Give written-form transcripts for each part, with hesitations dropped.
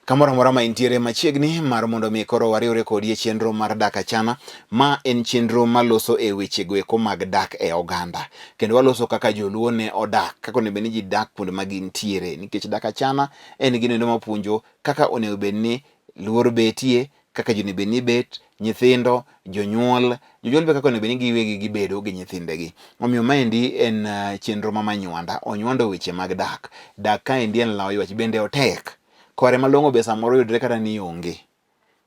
Kamora mora ma intiere machiegni mar mondo mi koro wariwre kodi e chenro mar dak achana. Ma en chenro maloso e weche goeko mag dak e oganda. Kendo waloso kaka joluo ne odak, kaka onego bed ni ji dak kuonde ma gintiere. Nikech dak achana en gino mapuonjo kaka onego bed ni luor betie, kaka onego bed ni bet, nyithindo, jonyuol be kaka onego bed ni giwegi gibedo gi nyithindegi. Omiyo maendi en chenro ma manywanda, onywando weche mag dak. Dak kaendi en law ywach, bende otek. Kore malong'o be samoro yudre kata ni onge.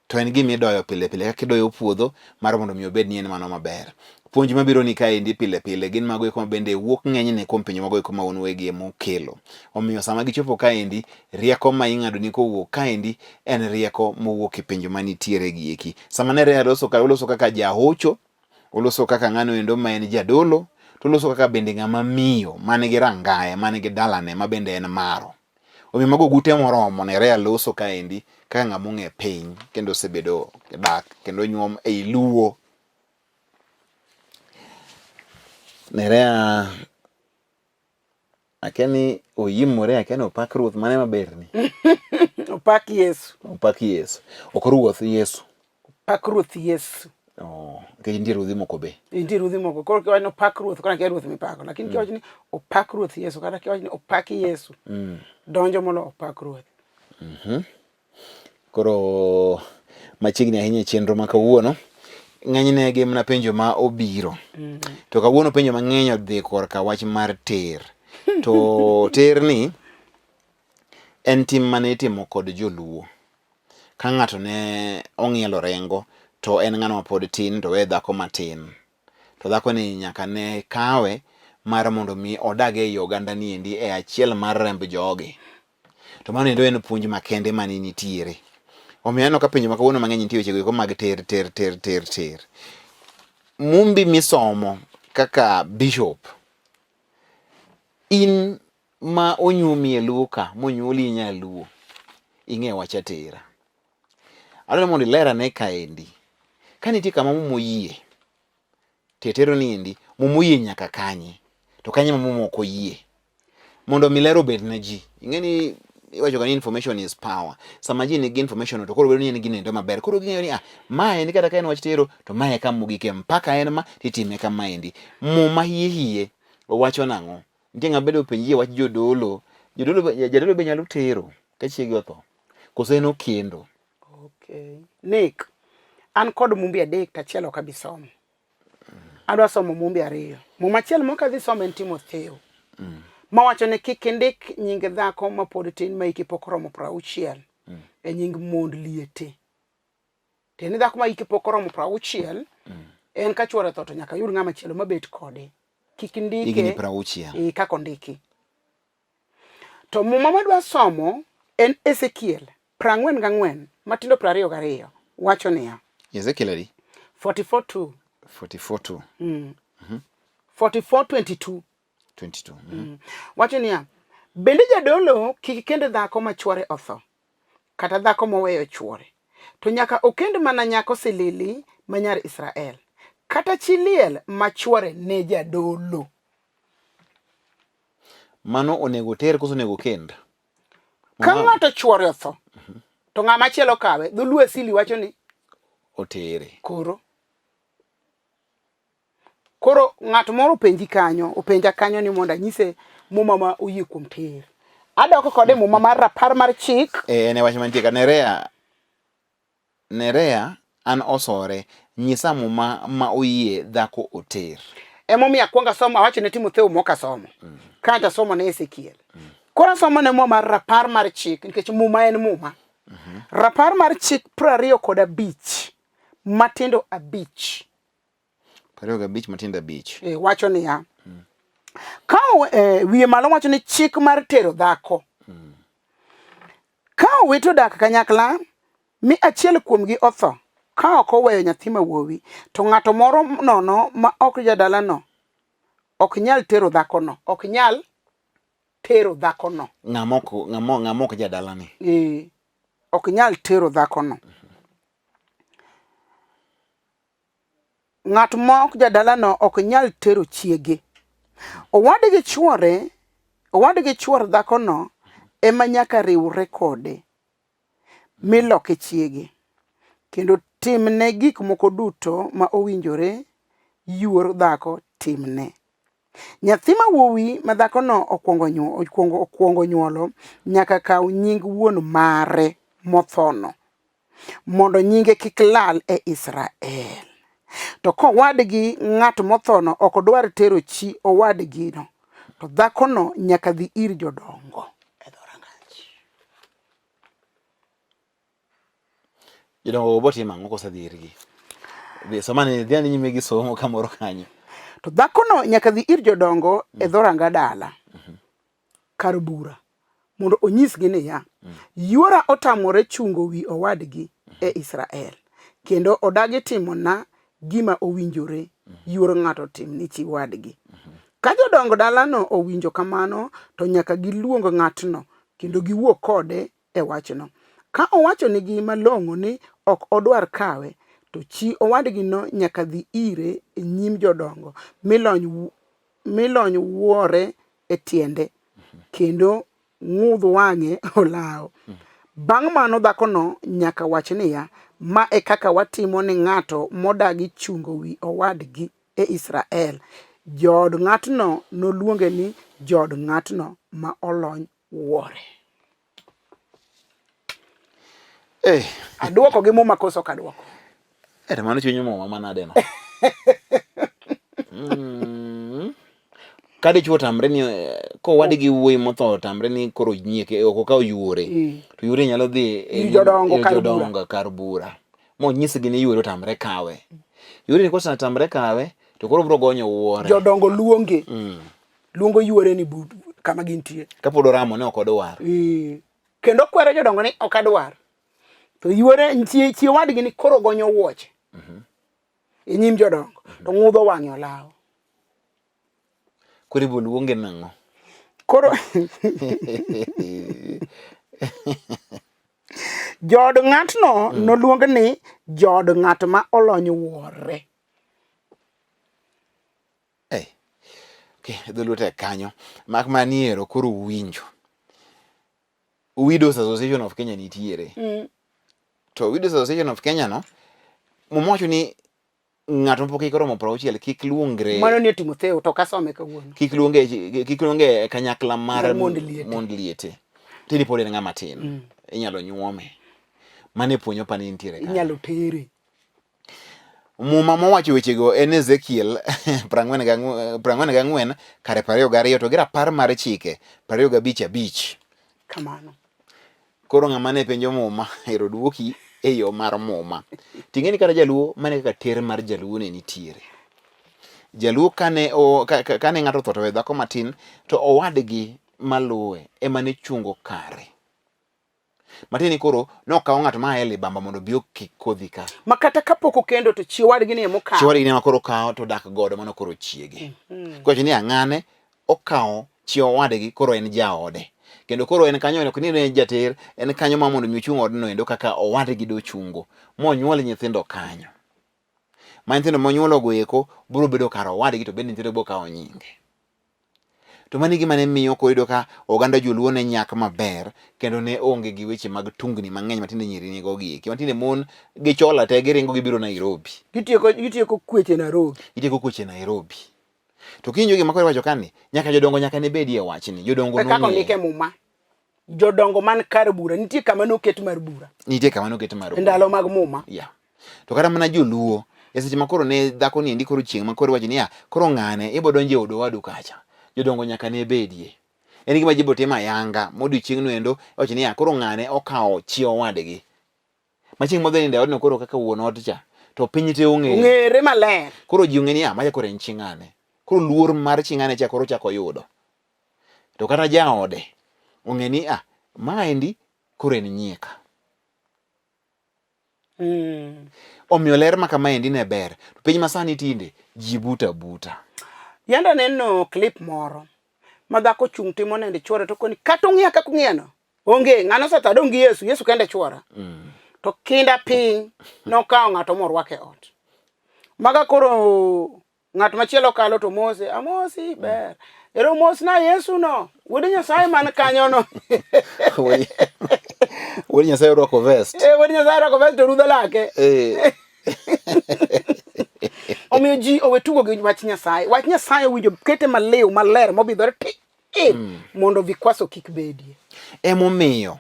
To en gima idoyo pile pile, kaka idoyo puodho mar mondo mi obed ni en mano maber. Puonj mabiro ni kaendi pile pile gin mago eko bende wuok ng'enyne kuom pinje mago eko ma wan wegi ema okelo. Omiyo sama gichopo kaendi, rieko ma ing'ado ni kowuok kaendi en rieko mowuok e pinje manitiere gieki. Sama ne oloso kaka jahocho, oloso kaka ng'ano endo ma en jadolo, to oloso kaka bende ng'ama miyo man gi rangaye, man gi dalane ma bende en maro. Omiyo mago gute moromo Nerea loso kaendi kaka ng'ama ong'e piny kendo osebedo dak kendo nyuom ei luo. Nerea akeni oyimore, akeni opak ruoth, mane maberni? Opak Yesu. Opak Yesu. Ok ruoth Yesu. Opak ruoth Yesu. Nikech nitie ruodhi moko be. Nitie ruodhi moko. Koro kiwacho ni opak ruoth, koro kia ruoth mipako. Lakini kiwacho ni opak ruoth Yesu, kata kiwacho ni opak Yesu. Donjo molo opak ruoth. Koro machiegni ahinya chenro ma kawuono ng'enyne gi mana penjo ma obiro. To kawuono penjo mang'eny odhi korka wach mar ter. To ter ni en tim mane itimo kod joluo. Ka ng'ato ne ong'ielo rengo to en ng'ano ma pod tin to we dhako matin. To dhako ni nyaka ne kawe mar mondo mi odag ei oganda ni endi e achiel mar remb jogi. To mano endo en puonj makende mane nitiere. Omiyo aneno ka penjo ma kawuono mang'eny nitie weche go mag ter. Mumbi misomo kaka bishop, in ma onyumi e luo ka, monyuoli nyaluo, ing'e wach atera. Adwaro mondo ilerane kaendi. Ka nitie kama mumo yie, tetero ni endi, mumo yie nyaka kanye. To kanye ma mumo ok oyie. Mondo milero bed na ji. Ing'eni iwacho ni information is power. Sama ji nigi information to koro bedo ni en gino endo maber. Koro ging'eyo ni ma en kata ka en wach tero to ma e kama mogike, mpaka en ma titime kama endi. Muma hie owacho nang'o? Nitie ng'a bedo penji wach jadolo be nyalo tero ka chiege otho. Koso en okendo. Okay. Nick, an kod mumbi adek tachiel ok abi somo. Adwa somo mumbi ariyo. Muma achiel mok adhi somo en Timotheo. Mawacho ni kik indik nying dhako ma pod tin ma hike pok oromo 60 e nying mond liete. Teni dhako ma hike pok oromo 60 en ka chwore tho to nyaka yud ng'ama chielo mabet kode. Kik ndike Igni 60. Kako ndiki. To muma madwa somo en Ezekiel 44 matindo 22 wacho niya. Ezekiel adi? 44:2. 44:2. 44:22. 22. Wacho niya, bende jadolo kik kend dhako ma chwore otho, kata dhako moweyo chwore, to nyaka okend mana nyako silili ma nyar Israel, kata chi liel ma chwore ne jadolo. Mano onego ter koso onego kend? Ka ng'ato chwore otho, to ng'ama chielo kawe, dholuo asili wacho ni otere. Koro ng'at moro openja kanyo ni mondo anyise muma ma oyie kuom ter. Adoko kode muma mar rapar mar chik. Ne wach mantie ka Nerea an osore nyisa muma ma oyie dhako oter. Emomiyo akwonga somo awacho ne Timotheo moka somo. Kata somo ne Ezekiel. Kora somo ne muma mar rapar mar chik nikech muma en muma. Rapar mar chik 25 matindo 5. 25 matindo 5. Wacho niya. Ka wiye malo wacho ni chik mar tero dhako. Ka owito dak kanyakla mi achiel kuomgi otho, ka ok oweyo nyathi ma wuowi, to ng'ato moro nono ma ok jadalano ok nyal tero dhakono. Ok nyal tero dhakono. Ng'amok jadalani. Ok nyal tero dhakono. Ng'at ma ok jadalano ok nyal tero chiege. Owadgi chwore dhako no ema nyaka riwre kode. miloke chiege kendo timne gik moko duto ma owinjore yuor dhako timne. Nyathi ma wuowi ma dhakono okuongo nyuolo nyaka kaw nying wuon mare mothono mondo nyinge kik lal e Israel. To kowadgi ng'at mothono ok dwar tero chi owadgino, to dhakono nyaka dhi ir jodongo e dhorangach. Jodongo bo timo ang'o kosedhi irgi? Somane dhiani nyime gi somo kamoro kanyo. To dhakono nyaka dhi ir jodongo e dhoranga dala kar bura mondo onyisgi niya, yuora otamore chungo wi owadgi e Israel, kendo odagi timona gima owinjore yuor ng'ato tim ni chi wadgi. Ka jodong dalano owinjo kamano, to nyaka giluong ng'atno kendo giwuo kode e wachno. Ka owacho nigi malong'o ni ok odwar kawe, to chi owadgino nyaka dhi ire e nyim jodongo milony wuore e tiende kendo ng'udh wang'e olaw. Bang' mano dhakono nyaka wach niya, ma e kaka watimo ni ng'ato modagi chungo wi owadgi e Israel. Jood ng'atno noluonge ni jood ng'atno ma olony wuore. Aduoko gi muma koso kaduoko? Mano chunyo muma manade no. Kade chuo tamre ni kowadgi wuoyi motho tamre ni koro nyieke ok okaw yuore. To yuore nyalo dhi ir jodongo kar bura. Mo nyisgi ni yuore tamre kawe. Yuore ni kosa tamre kawe to koro bro gonyo wuore. Jodongo luonge. Luongo yuore ni kama gintie. Kapod oramo ne ok odwar. Kendo kwero jodongo ni ok adwar. To yuore nitie chi wadgi ni koro gonyo wuoche. E nyim jodongo to ng'udho wang'e olaw. Koro ibo luonge nang'o? Koro jood ng'atno noluong ni jood ng'at ma olony wuore. Dholuo kanyo mak maniero koro winjo. Widows Association of Kenya nitiere. To Widows Association of Kenya no momocho ni ng'ato mapok ikoromo 60 kik luongre. Mano ni Timotheo to kasome kawuono. Kik luonge kanyakla mar mond liete. Tini pod en ng'ama tin. Inyalo nyuome. Mane puonjo pani nitiere ka. Inyalo tere. Muma mowacho wechego en Ezekiel 44 kare 22 to gi rapar mar chike 25. Kamano. Koro ng'ama ne penjo muma ero duoki e yo mar muma. Ting'eni kata jaluo mane kaka ter mar jaluo ne nitiere. Jaluo kane ng'ato otho to we dhako matin to owadgi maluwe ema ne chungo kare. Matini koro nokawo ng'at ma ele bamba mondo bi kodhi ka. Makata kapoko kendo to chi wadgi ne mokawo. Chi wadgi ne koro kawo to dak godo mano koro chiege. Kwacho ni ang'ane okawo chi wadgi koro en jaode. Kendo koro en kanyo ok ni ne jater, en kanyo ma mondo mi chung odno endo kaka owadgi do chungo. Monyuol nyithindo kanyo. Ma nyithindo monyuolo go eko biro bedo kar owadgi to bende nyithindo bo kawo nyinge. To mani gima ne miyo koyudo ka oganda joluo ne nyak maber kendo ne onge gi weche mag tungni mang'eny matinde nyiri nigo gi. Matinde mon gi chola te giringo gibiro Nairobi. Gitieko kweche Nairobi. Gitieko kweche Nairobi. To kinyo gima koro wacho kani nyaka jodongo nyaka ne bedie wachni. Jodongo no. Kaka ndike muma. Jodongo man kar bura nitie kama noket mar bura. Nitie kama noket mar bura. Ndalo mag muma. Yeah. To kata mana joluo seche makoro ne dhako ni ndiko chieng' makoro wacho ni koro ng'ane ibo donje odo wadu kacha. Jodongo nyaka ne bedie. En gima jibo tema yanga modi chieng' no endo wacho ni koro ng'ane okawo chi owadgi. Machieng' modho ni odno koro kaka wuon ot cha to piny te ong'ere maler. Koro ji ong'e ni maja koro en ching'ane. Koro luor mar ching'ane cha koro chako yudo. To kata jaode ong'e ni maendi koro en nyieka. Omiyo ler ma kamaendi ne ber. To piny masani tinde ji buta buta. Yanda neno clip moro ma dhako chung' timo nende chwore to koni kata ong'iya kaka ong'iyano onge ng'ano sata dong gi Yesu kende chwora. To kinda piny nokawo ng'ato morwake ot. Maga koro ng'at machielo kalo to mose amosi ber. Ero mos na Yesu no. Wuod Nyasaye man kanyo no. Wuod Nyasaye orwako vest. Wuod Nyasaye orwako vest to rudho lake. Omiyo ji owe tugo gi wach Nyasaye. Wach Nyasaye winjo kete maliw maler mobidhore mondo vikwaso kik bedie. Emomiyo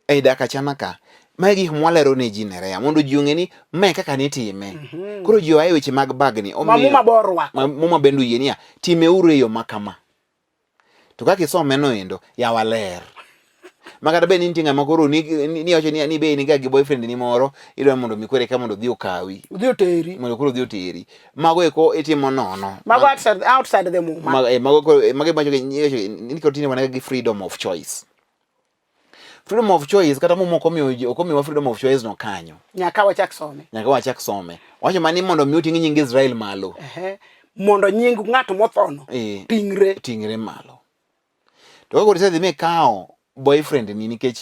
ei dak achana ka mae gik mwalero ne ji nerea mondo ji ong'e ni mae kaka nitime. Koro ji oaye weche mag bagni. Muma bor rwako. Muma bendo yie niya time uru e yo makama. To kaka isome no endo yawa ler. Makata be nitie ng'ama koro ni wacho ni be ni ga gi boyfriend ni moro idwa mondo mikwere ka mondo dhi okawi. Udhi oteri. Mondo koro dhi oteri. Mago eko itimo nono. Mago outside the muma. Mago macho ni koro tine wana gi freedom of choice. Freedom of choice kata muma okomiwa freedom of choice no kanyo. Nyaka wachak some. Wacho mani mondo mi oting' nying Israel malo. Mondo nying ng'ato mothono tingre malo. To kaka koro dhi kao boyfriend ni nikech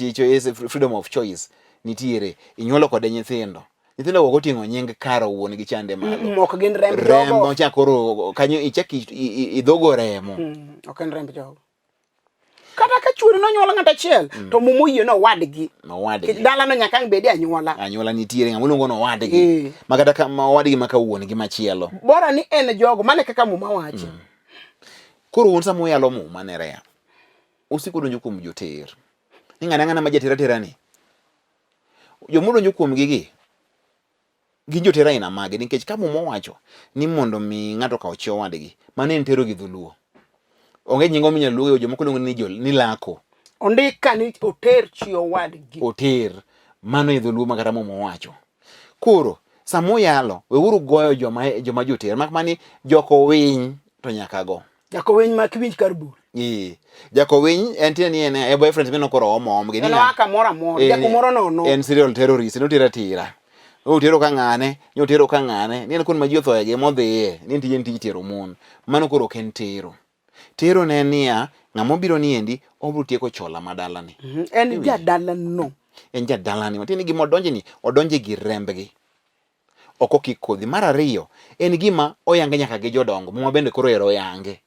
freedom of choice nitiere inyuolo kode nyithindo go oting'o nying karo wuon gi chande malo. Ok gin remb jogo. Remo chakoro kanyo ichaki idhogo remo. Ok en remb jogo. Kata ka chuori no nyuolo ng'ato achiel to mumo yie no wadgi. Dala no nyaka bedie anyuola. Anyuola nitiere ng'ama luongo no wadgi. Makata kama wadgi maka wuon gi machielo. Bora ni en jogo mane kaka muma wacho. Koro wuon samo yalo muma nerea. Usiko donjo kuom joter. Ni ng'ana ma jatera ni. Jomodonjo kuom gigi. Gin jotera ina mage nikech kama wacho ni mondo mi ng'ato kaw chwo wadgi. Mane en tero gi dholuo. Onge nyingo minyaluo jomoko luongo ni lako. Ondika ni oter chwo wadgi. Oter. Mano e dholuo makata momo wacho. Koro samo yalo weuru goyo joma joter mak mani joko winy to nyaka go. Jako winy mak winj kar bur. Jako winy en tieni en boyfriend mino koro omom gi ni aka mora jako moro no en serial terrorist no tira otero ka ng'ane nyotero ka ng'ane ni en kon ma ji othoye gi modhiye ni tije nti tero mon mano koro ken tero ne niya ng'amo biro ni endi obro tieko chola madala ni en jadala no en jadala ni matini gima odonje gi rembgi oko kikodhi mar ariyo en gima oyange nyaka gi jodongo mwa bende koro ero yange.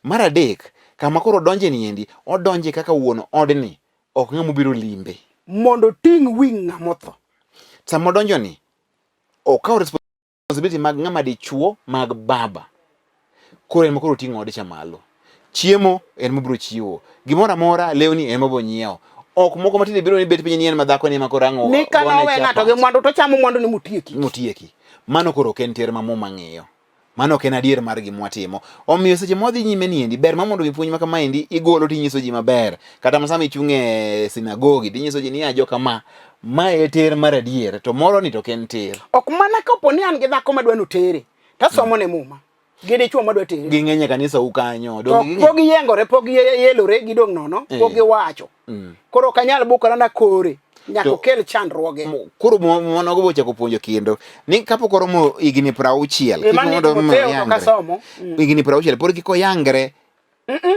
Mar adek kama koro donje ni endi odonje kaka wuon odni ok ng'amo biro limbe mondo ting wing ng'amotho. Samo donjo ni okaw responsibility mag ng'ama dichuo mag baba koro en koro ting' ode chamalo. Chiemo en mobro chiwo gimoro amora lewni en mobo nyiewo ok moko matinde biro ni bet piny ni en madhako ni makoro ang'o ni kana we ng'ato gi mwandu to chamo mwandu ni mutieki mano koro ken ter mamo mang'eyo. Mano ken adier mar gima watimo. Omiyo seche modhi nyime ni endi ber mamondo mipuonj maka ma endi igolo tinyiso ji maber. Kata masama ichung'e sinagogi tinyiso ji ni ajo kama ma e ter mar adier to moro ni to ken ter. Ok mana kapo ni an gi dhako madwa no tere. Tasomo ne muma. Gide chuo madwa tere. Ging'enye kanisa ukanyo. Pogi yengore, pogi yelore gidong nono, pogi wacho. Koro kanyal bukora na kore. Nyako kel chandruoge. Koro mono go bocha kopuonjo kendo ni kapo koro mo igini 60 kimondo mo igini 60 por kiko yangre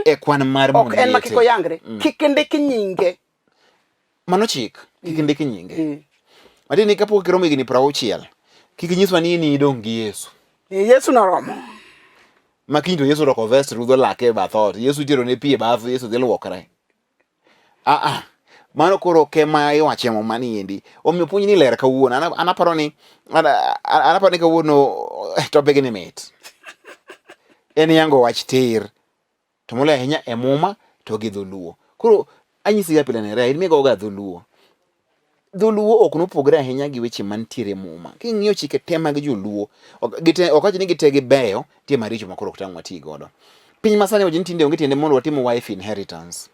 e kwan mar mondo ok en makiko yangre kikende kinyinge mano chik kikende kinyinge matini kapo kiro igini 60 kikinyiswa ni idong gi Yesu Yesu na romo makindo Yesu roko vest rudho lake bathot Yesu tiro ne pie bath Yesu dhi luokre mano koro kema iwache mo mani endi omiyo puonj ni ler kawuono anaparo ni kawuono topic ni mit en yango wach tir to mole ahinya e muma to gi dholuo koro anyisi ga pile nere in migo ga dholuo ok nopogre ahinya gi weche mantiere muma king'iyo chike tema gi joluo okachi ni gitegi beyo tie maricho makoro kutang wati godo piny masani ojin tinde onge tiende mondo watimo wife inheritance.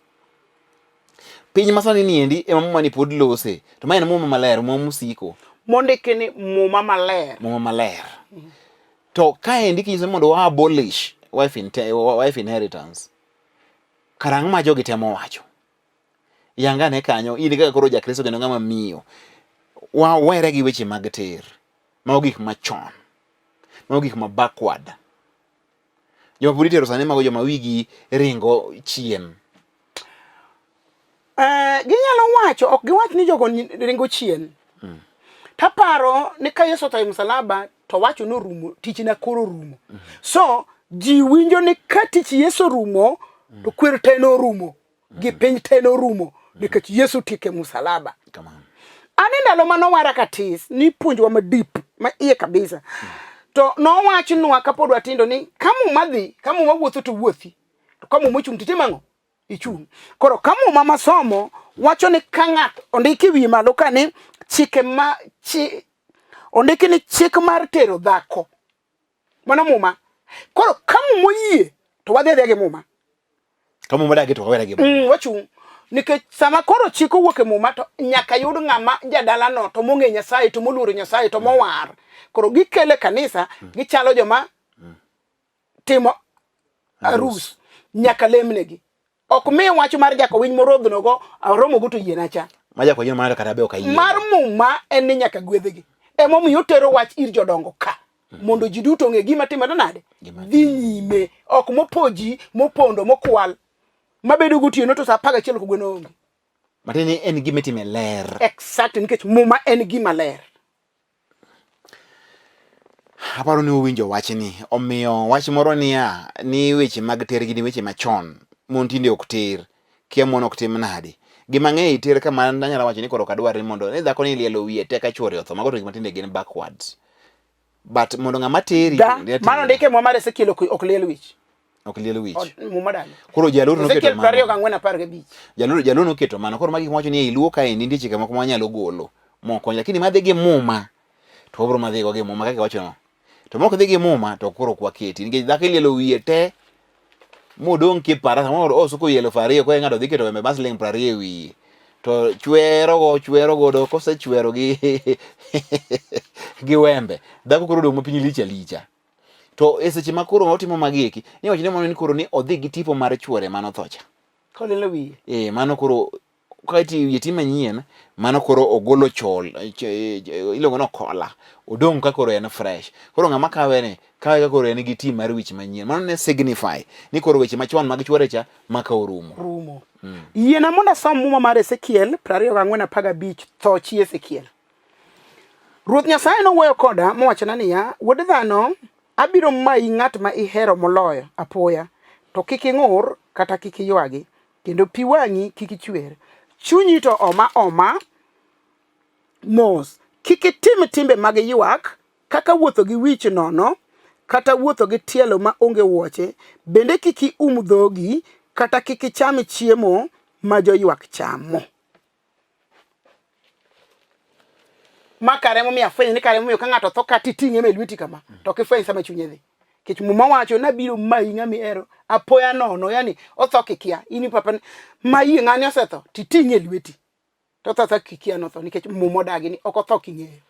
Piny masani ni endi ema muma ni pod lose to ma en muma maler muma musiko mondike ni muma maler to ka endi kinyiso mondo wa abolish wife inheritance karang' ma jogi temo wacho yanga ne kanyo in kaka koro jakristo kendo ng'ama miyo wa were gi weche mag ter mago gik machon mago gik ma backward joma pudi tero sani mago joma wigi ringo chien. Ginyalo wacho ok giwach ni jogo ringo chien. Taparo ni ka Yesu ta msalaba to wacho no rumo tich na koro rumo. So ji winjo ni ka tich Yesu rumo to kwer teno rumo gi piny teno rumo nikech Yesu tike musalaba. Kamano. Ani ndalo mano wara katis ni puonjwa madip ma iye kabisa. To no wachinwa kapod watindo ni kamu madhi, kamu mawuotho to wuothi. To kamu mochung titimango ichung. Koro kamu mama somo wacho ni kangat ondiki wi malo kani chike ma ondiki ni chik mar tero dhako. Mana muma. Koro kamu moyie to wadhi gi muma. Kamu modagi to wawera gi muma. Wachung. Nikech sama koro chiko wuok e muma to nyaka yud ng'ama jadala no to mong'e Nyasaye to moluoro Nyasaye to mowar. Koro gikele kanisa gichalo joma timo arus nyaka lemnegi. Ok mi wacho mar jako winy morodhno go aromo go to yiena cha. Ma jako winy mar kata be ok ayie. Mar muma en ni nyaka gwedhegi. Emomiyo tero wach ir jodongo ka. Mondo ji duto ng'e gima timore nade. Dhi nyime ok mopoji mopondo mokwal. Mabedo gotieno to sa 11 ko gweno onge. Matini en gima time ler. Exact nikech muma en gima ler. Aparo ni uwinjo wachni, omiyo wach moro niya ni weche mag ter gi weche machon mon tinde ok ter kia mon ok tim nade gima ng'e ter kama anyalo wacho ni koro kadwar ni mondo ne dhako ni lielo wiye te ka chwore otho mago to gima tinde gin backwards but mondo ng'ama teri mano ndike mo mare Ezekiel ok liel wich ok liel wich muma dale koro jalur no keto mano Ezekiel 24:15 jalur no keto mano koro magi wacho ni iluo ka en ndie chike moko manyalo golo moko lakini madhi gi muma to bro madhi go gi muma kaka wacho no to moko dhi gi muma to koro kwa keti nikech dhako lielo wiye te modong ki para samoro osuko yelo farie ko ngado dhi keto bas ling 20 wiye to chwero godo kose chwero gi gi wembe dhako koro dong mapiny licha to eseche makoro otimo magieki ni wacho ni mono ni koro ni odhi gi tipo mar chwore mano thocha ko lielo wiye mano koro kaiti wiye tim manyien mano koro ogolo chol ilongo no kola odong ka koro en fresh koro ng'ama kawe ka koro en gi tim mar wich manyien mano ne signify ni koro weche machon mag chwore cha maka rumo yiena monda som muma mar Ezekiel 24:15 tho chi Ezekiel Ruoth Nyasaye no wuoyo koda mowachona niya wuod dhano abiro mayi ng'at ma ihero moloyo apoya to kik ing'ur kata kik iywagi kendo pi wang'i kik ichwer chunyi to oma mos kik itim timbe mag ywak kaka wuotho gi wich nono kata wuotho gi tielo ma onge wuoche bende kik dhogi kata kik icham chiemo ma joywak chamo makare mo mi afwenyo ni kare mo ka ng'ato tho kata iting'e me lweti kama to kifweny sama chunye dhi kech muma wacho na biro mayi ng'ami ero apoya nono yani otho kikia ini papa mayi ng'ani osetho titing'e lweti to tho kikia no tho nikech muma odagi ni ok otho king'eyo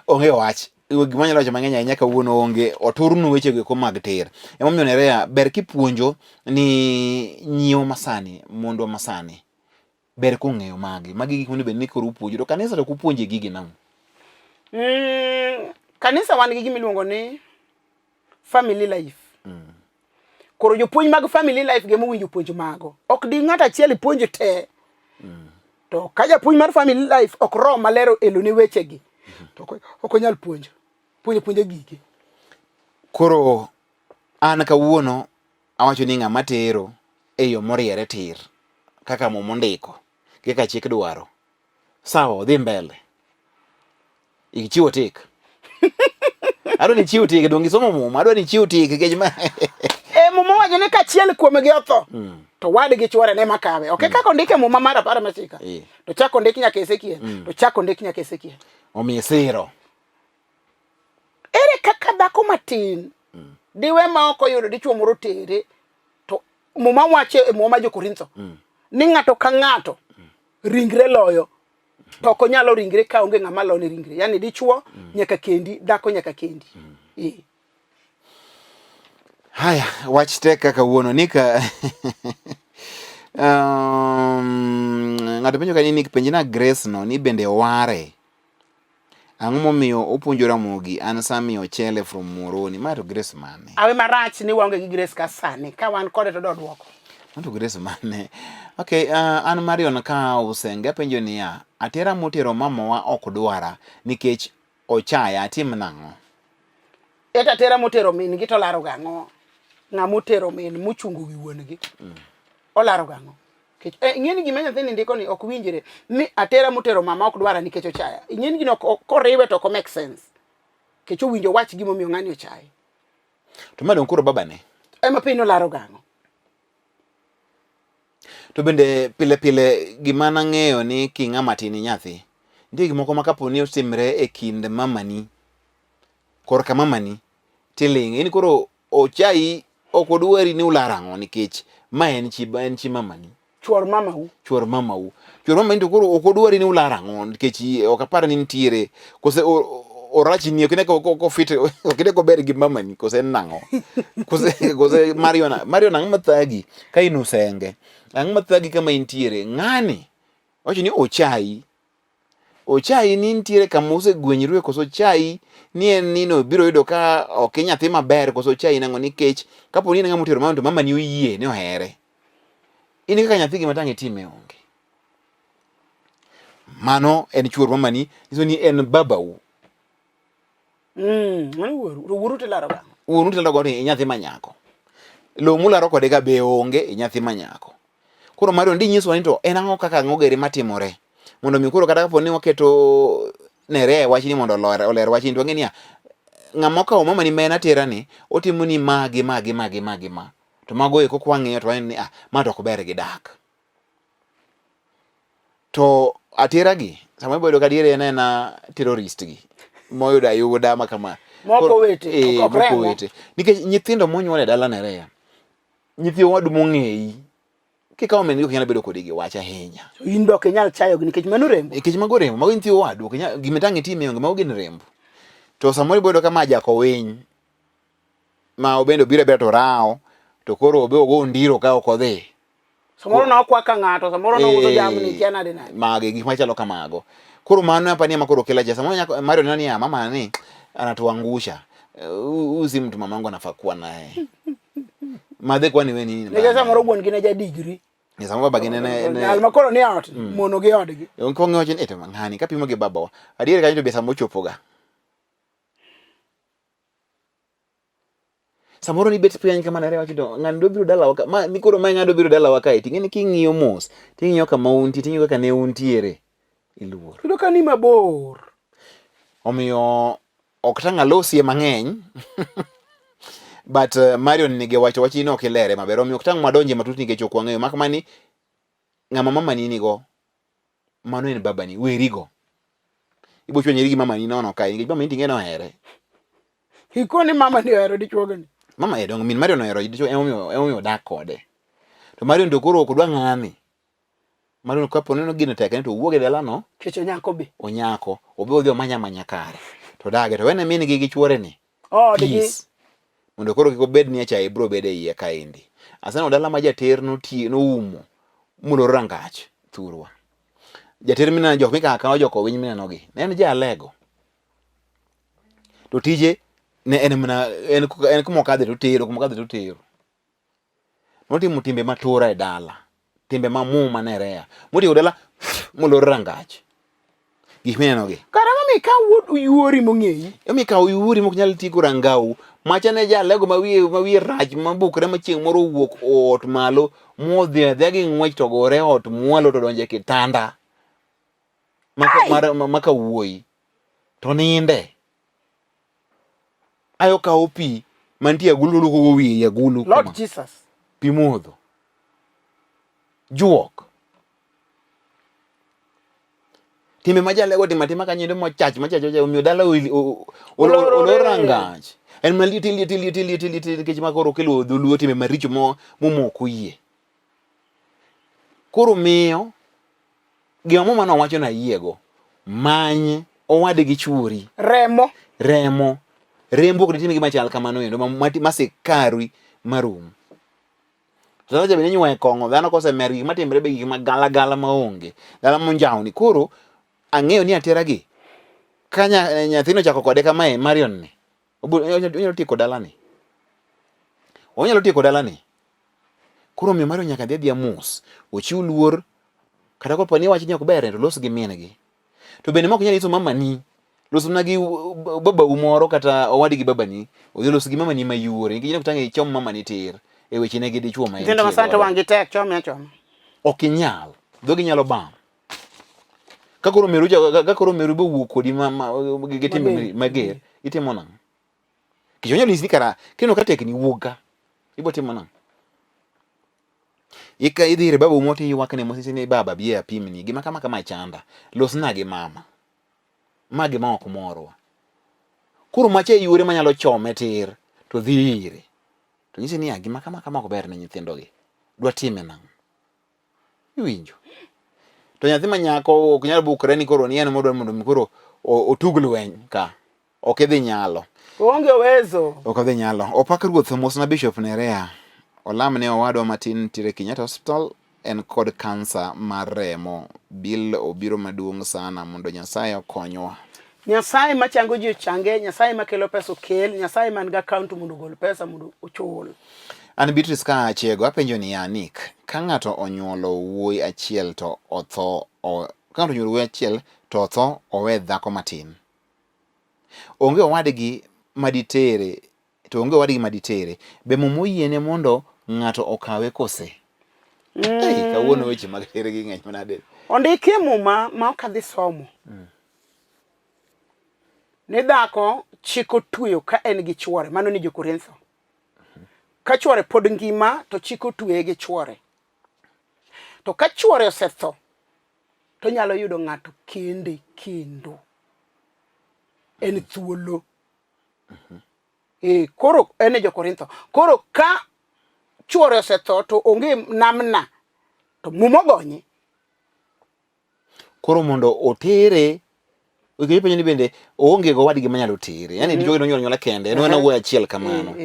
onge wach gima nyalo wacho mang'eny ahinya kawuono onge oturnu weche go mag ter emomiyo nerea ber kipuonjo ni nyiewo masani mondo masani ber kung'eyo magi gik mane bed ni koro upuonjo to kanisa to kupuonje gigi nang'o kanisa wan gi gimiluongo ni family life koro jopuonj mag family life gemo winjo puonjo mago ok di ng'ata achiel puonjo te to ka japuonj mar family life ok rom malero elo ne weche gi to ok onyal puonjo gigi koro an kawuono awacho ni ng'ama tero e yo moriere tir kaka mo mondiko kaka chik dwaro sawa dhi mbele ichiwo tik adwa ni chiwo tik dongi somo muma adwa ni chiwo tik kech ma muma wacho ni ka achiel kuom gi otho to wadgi chwore ne makawe ok kaka ondike muma mar 10 to chako ndik nyaka Ezekiel to chako ndik nyaka Ezekiel omiyo siro ere kaka dhako matin diwe ma ok oyudo dichuo moro tere to muma wacho e muma jo Korintho ni ng'ato ka ng'ato ringre loyo to ok onyalo ringre ka onge ng'ama lone ringre yani dichuo nyaka kendi dhako nyaka kendi haya wach tek kaka wuono ni ka ng'ato penjo ka ni penjo na Grace no ni bende ware ang'o momiyo opuonjo Ramogi an Sami Ochele from Moroni ma to Grace mane awe marach ni waonge gi Grace ka sani ka wan kode to dodwoko to Grace mane okay an Marion ka usenge penjo niya atera motero mamawa ok dwara nikech ochaya atim nang'o eta tera motero min gi to laro gang'o ng'amotero min mochungo wi wuongi olaro gang'o ing'eni gima nyathini ndiko ni ok winjre ni atera motero mama ok dwara nikech ochaya ing'eni gino koriwe to ok make sense kech owinjo wach gimomiyo ng'ani ochaye to madong koro babane ema piny olaro gang'o to bende pile pile gima nang'eyo ni king'ama tin nyathi nitie gimoko ma kapo ni otimre e kind mamani korka mamani tiling in koro ochayi ok odwari ni ular ang'o nikech ma en chi mamani chuor mamau chuor mamani to koro ok odwari ni ular ang'o nikech ok apar ni nitiere kose orachni okine ko fit okine ko ber gi mamani kose nang'o kose Marion ang'o mathagi ka in usenge ang'o mathagi kama intiere ng'ani wacho ni ochayi ni nitiere kama osegwenyru koso ochayi ni en nino biro yudo ka ok nyathi maber koso ochayi nang'o nikech kapo ni en ng'ama otero to mamani oyie ni ohere in kaka nyathi gima tang' itime onge mano en chuor mamani nyiso ni en babau wuoru tilaro gang'o wuonu tilaro go ni nyathi manyako lo mularo kode ga be onge nyathi manyako koro Marion ndi nyiso ni to en ang'o kaka ang'o gere matimore mondo mi koro kata kapo ni waketo nere wach ni mondo oler wach ni to ng'eni ng'ama okawo mamani ma en atera ni otimo ni magi to mago eko kwang'iyo to en ni ma to ok ber gi dak to atera gi sama ibodo ka diere en terrorist gi moyudo ayuda ma kama moko wete nikech nyithindo monyuol e dala nerea nyithi wadu mong'eyi kikawo men ok nyalo bedo kodi gi wach ahinya in dok inyal chayo gi nikech mano rembo nikech mago rembo mago nyithi wadu ok nyal gima tang' itime onge mago gin rembo to samoro ibodo kama jako winy ma obendo biro to rawo to koro obe ogo ndiro ka ok odhi samoro na okwaka ng'ato samoro no uso jamni kiana de nade mage gik machalo kamago koro mano hapa ni makoro kila ja samoro Mario nani ya mama ni anatuangusha uzi mtu mamangu anafaa kuwa naye madhe kwani wewe nini nige samoro buon gine ja degree ni samoro baba gine ne almakoro ni ot mono gi odgi onko ng'eyo chen ete mang'ani kapimo gi baba adier kanyo to be samo chopoga samoro ni bet piny kama nare wacho to ng'ani do biro dala waka ma ni koro ma ng'ado biro dala waka iti ng'eni king'iyo mos ting'iyo kama unti ting'iyo kaka ne untiere iluor tudo ka ni mabor omiyo ok tang' alosie mang'eny but Marion nige wacho wachi no kilere maber omiyo ok tang' madonje matut nikech ok wang'eyo mak mani ng'ama mama ni nigo mano en baba ni werigo ibo chwenyeri gi mama ni nono kai nikech mama ni ting'e no here hikoni mama ni ohero dichuogani mama dong min Marion ohero dichuo emomiyo dak kode to Marion to koro ok odwa ng'ani Marion kapo neno gino tek to wuoge dala no kech onyako be onyako obe odhi omanya kare to dage to wene min gi chuore ni digi mondo koro kiko bed ni acha ibro bede iye kaendi asana dala ma jater no umo mulo rangach thurwa jater mina jok mika ka joko winy mina nogi ne en ja lego to tije ne en mana en kuma kadhe to tero notimo timbe matura e dala timbe mamuma nerea moti dala mulo rangach gik mineno gi karama mi ka yuori mong'eyi mi ka yuori mok nyal tiko rangau macha ne ja lego ma wiye rach mabukre machieng' moro wuok ot malo modhi gi ng'wech to gore ot mwalo to donje kitanda maka wuoi to ninde ayo kawo pi mantie agulu luko wiye agulu Lord Jesus pi modho juok timbe majalego timatima kanyendo mochach omiyo dala olorangach en malieti nikech makoro kelo dholuo timbe maricho momoko yie koro miyo gima mama nowacho na yiego many owadgi chuori rembo ok nitime gima chal kamano endo masikari marum to dala jabe ninyuoye kong'o dhano kosemer gik matimre be gik magala maonge dala monjawni koro ang'eyo ni atera gi ka nyathino chako kode kamae Marion ni onyalo tieko dalani koro miyo Marion nyaka dhi mos ochiw luor kata kopo ni wach ni ok ber to los gi min gi to bende mok nyal iso mama ni Losna gi baba umoro kata owadi gi baba ni, odhi los gi mama ni mayure. Nikech kutang' ichom mama ni tir. E weche ne gi dichuo ma Tendo masante wangi tek chom ya chom. Ok inyal. Dhogi nyalo bam. Kakoro meru be wuok kodi gi timbe mager. Itimo nang'o? Kich onyalo nyisi kara keno ka tek ni wuoga. Ibo timo nang'o? Ika idhi ir baba umoti ywakne mosisi ni baba biye apimni gima kama chanda. Losna gi mama. Magi ma ok morwa. Koro mache yure manyalo chome tir to dhi ire. To nyisi ni gima kama ok ber ne nyithindo gi. Dwa time nang'o? Iwinjo. To nyathi manyako ok nyal bukre ni koro ni en modwa mondo koro otug lweny ka. Ok idhi nyalo. Onge uwezo. Ok idhi nyalo. Opak ruoth mosna Bishop Nerea. Olam ne owadwa matin tire Kenyatta Hospital en kod kansa mar remo. Bill obiro maduong' sana mondo Nyasaye okonywa. Nyasaye machango ji change, Nyasaye makelo pesa okel, Nyasaye man ga account mondo gol pesa mondo ochul. An Beatrice ka achego apenjo ni Anik, ka ng'ato onyuolo wuoyi achiel to otho, ka ng'ato onyuolo wuoyi achiel to otho owe dhako matin. Onge owadgi maditere, to onge owadgi maditere, be momo yiene mondo ng'ato okawe kose. Ei, kawuono weche mag tere gi ng'eny manade. Ondike muma ma ok adhi somo. Ne dhako chiko tuyo ka en gi chuore, mano ni Jo-Korintho. Ka chuore pod ngima to chiko tuye gi chuore. To ka chuore osetho to nyalo yudo ng'ato kende kendo. En thuolo. Koro en Jo-Korintho. Koro ka chuore osetho to onge namna to mumo gonye. Koro mondo otere oke penjo ni bende oonge go wadgi manyalo tere. Yaani dijogi nonyuola kende, en wuoyi achiel kamano.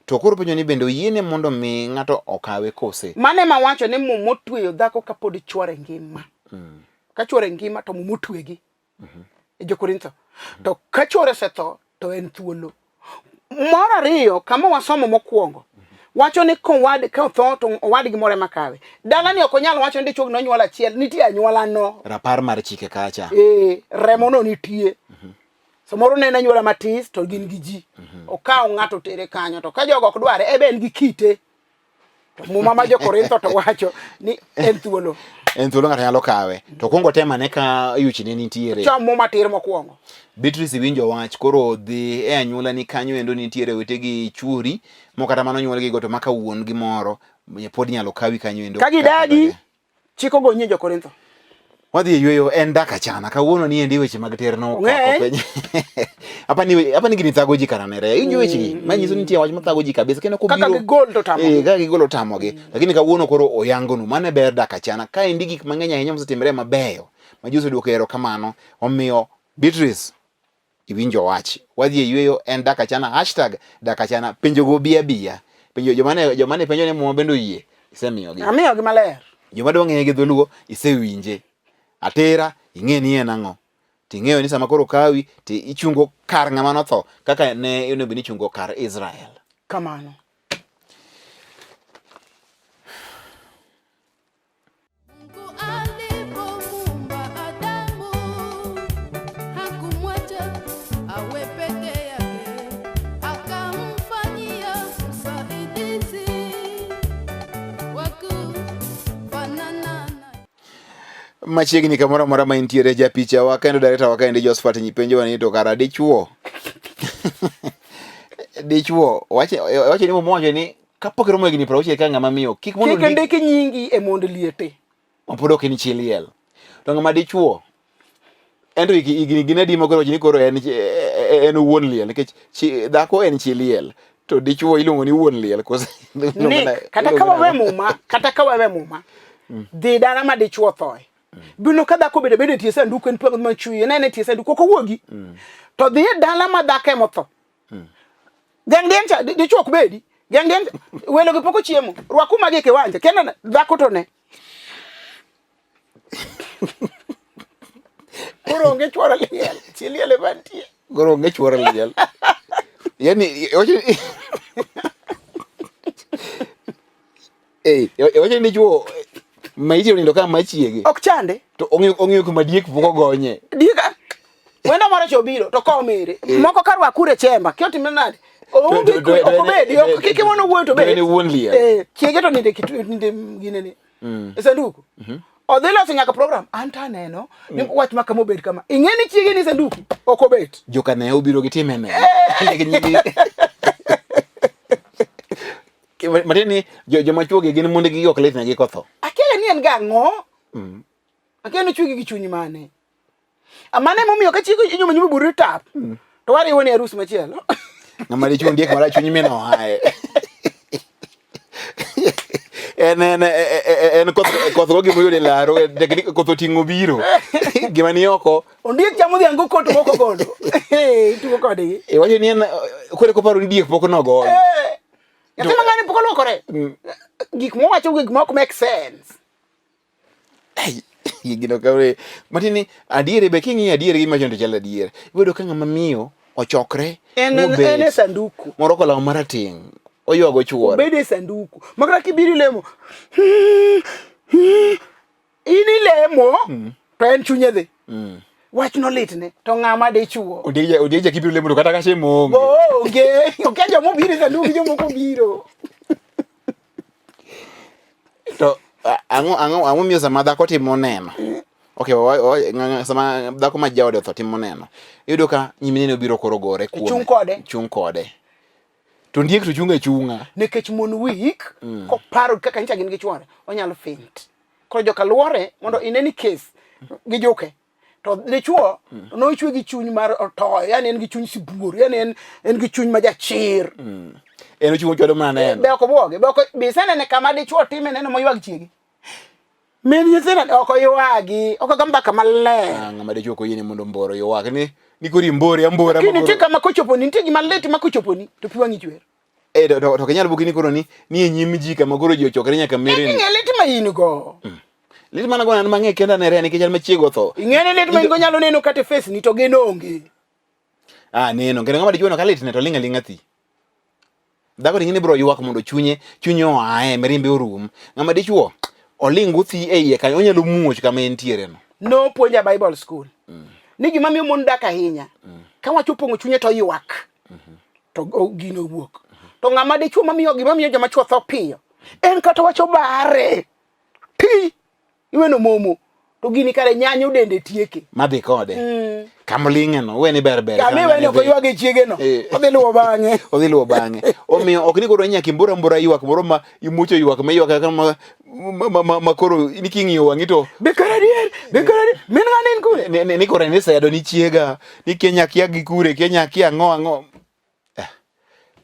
To koro penjo ni bende oyiene mondo mi ng'ato okawe kose. Mane ma wacho ni mumo tweyo dhako kapod chuore ngima. Ka chuore ngima to mumo twegi. Jo-Korintho. To ka chuore osetho to en thuolo. Moro ariyo kama wasomo mokwongo. Wacho ni ka otho to owadgi more makawe. Dala ni ok onyal wacho ni dichuo nonyuola achiel, nitie anyuola no. Rapar mar chike kacha. Remo no nitie. Samoro ne anyuola matis to gin gi ji. Okaw ng'ato tere kanyo to ka jogo ok dware ebe en gi kite. To muma ma Jo-Korintho to wacho ni en thuolo. En thuolo ng'ato nyalo kawe. To kuongo tema ne ka yuchne nitiere. Chom muma tir mokwongo. Beatrice winjo wach koro dhi e anyuola ni kanyo endo nitiere wetegi chuori mokata mano nyuol gi go to maka wuon gi moro pod nyalo kawi kanyo endo. Ka gidagi chiko gonye Jo-Korintho. Wadhi yweyo en dak achana kawuono ni endi weche mag terno ko penye. Apani gini thago ji karanere. Injo weche gi manyiso nitie wach mathago ji kabisa kendo kaka gigol to tamo. Kaka gigolo tamogi. Lakini kawuono koro oyangonu mane ber dak achana ka endi gik mang'eny ahinya mosetimre mabeyo. Majuso duoko erokamano omiyo Beatrice iwinjo wach. Wadhi yweyo en dak achana #dak achana penjo go bia. Penjo jomane penjo ne mo bendo yie isemiyogi. Amiyogi maler. Joma dong' ng'e gi dholuo isewinje. Atera ing'e ni en ang'o. Ting'eyo ni sama koro kawi ti ichungo kar ng'ama notho kaka ne inobe ni chungo kar Israel. Kamano. Machiegni kamoro amora ma intiere ja picha wa kendo director wa kendo Josephat nyipenjo wani to kara dichuo. Dichuo wache ni momonjo ni kapok romo gini proche ka ng'ama miyo kik mondo kik ndiki nyingi e mond liete. Opodo kin chiliel. To ng'ama dichuo endo igini gina di makoro ni koro en wuon liel nikech dhako en chiliel. To dichuo iluongo ni wuon liel kose. Kata ka wewe muma. Dhi dala ma dichuo thoe. Bino ka dhako bede tie sanduku en pego machuye ne tie sanduku ko wuogi. To dhi dala ma dhake motho. Gengdencha dichuo kubedi. Gengdencha welo gi poko chiemo. Rwaku magi ke wanje. Kena dhako to ne. Koro nge chwara liel. Chiliel bantie. Koro nge chwara liel. Yani oche ni chuo maiti ndo kama machiege. Ok chande. To ong'eyo kuma diek poko gonye. Dieka. Wenda mara wacho biro to ko mere moko karwa kure chemba kyo timnade onge okobedi kike mono wuoyo to bedi chiege to ninde ginene e sanduku odhilo nyaka program anta neno ni wach ma kamo bed kama ingeni chiege ni sanduku okobet joka ne obiro gitime ne matini joma chuoge gin monde gi ok lit ne gi kotho akele ni en ga ngo akele chuoge gi chuny mane amane momiyo ka chiege inyuma nyuma buru tap to wari woni arus machielo ngama di chuon diek mara chuny meno hae en kotho gi moyode laro teknik kotho tingo biro gima ni oko ondiek chamo dhiango koto moko godo tuko kodgi wacho ni en kore ko paro ni diek pok nogo yatima ngani pok lokore gik mo wacho gik moko make sense gino kawre matini adiere be kingi adiere gi machondo chala adiere ibodo ka ngama miyo ochokre en sanduku moroko law marating oywago chuor obede sanduku makra kibiri lemo ini lemo to en chunye dhi wach no litne to ngama de chuo odieja kibiro lemo kata ka shemo onge okejo mo biro sanduku jo moko biro to ango miyo sama dhako timo neno okay sama dhako ma jaode otho timo neno iyudo ka nyimine obiro koro gore kuome chung kode to ndiek to chunga nekech mon week ko paro kaka ncha gin gi chwore onyalo faint koro joka luore mondo ineni case gi joke to ne chuo no chwe gi chuny mar to yani en gi chuny sibuor yani en gi chuny ma jachir en chuo chodo mana be ko boge be ko bisane ne kama de chuo time neno moywag chiegi men yesena oko ywagi oko gamba kamalle ngama de chuo ko yene mondo mboro ywag ni kori mbore ambora kini tika makochopo ni ntigi maleti makochopo ni to piwangi chwer to kenyal bukini koro ni nyim ji kama koro ji ochokre nyaka mere ni leti ma in go leti mana go nan mange kenda ne re ni kechal machiego tho ingene leti ma ingo nyalo neno kate face ni to genonge neno ngene ngama de chuo ka leti ne to linga thi dako ngene bro ywak mondo chunye oae merimbe orum ngama de chuo olingu thi eiye kanyo onyalo muoch kama entiere no puonja Bible school ni gima miyo mon dak ahinya ka wacho pongo chunye to ywak to gino wuok to ngama de chuo mamiyo gima miyo joma chuo tho piyo en kata wacho bare ti iweno momo to gini kare nyanyo dende tieke madhi kode kamlinge no weni berber kame weno ko ywage chiege no odhi luo bange omiyo ok ni koro nyaka mbora ywak moro ma imucho ywak me ywak kama makoro nikingiyo wangito be karadier min nganen kure ni kore ni sedo ni chiega ni kenya kia gi kure kenya kia ngo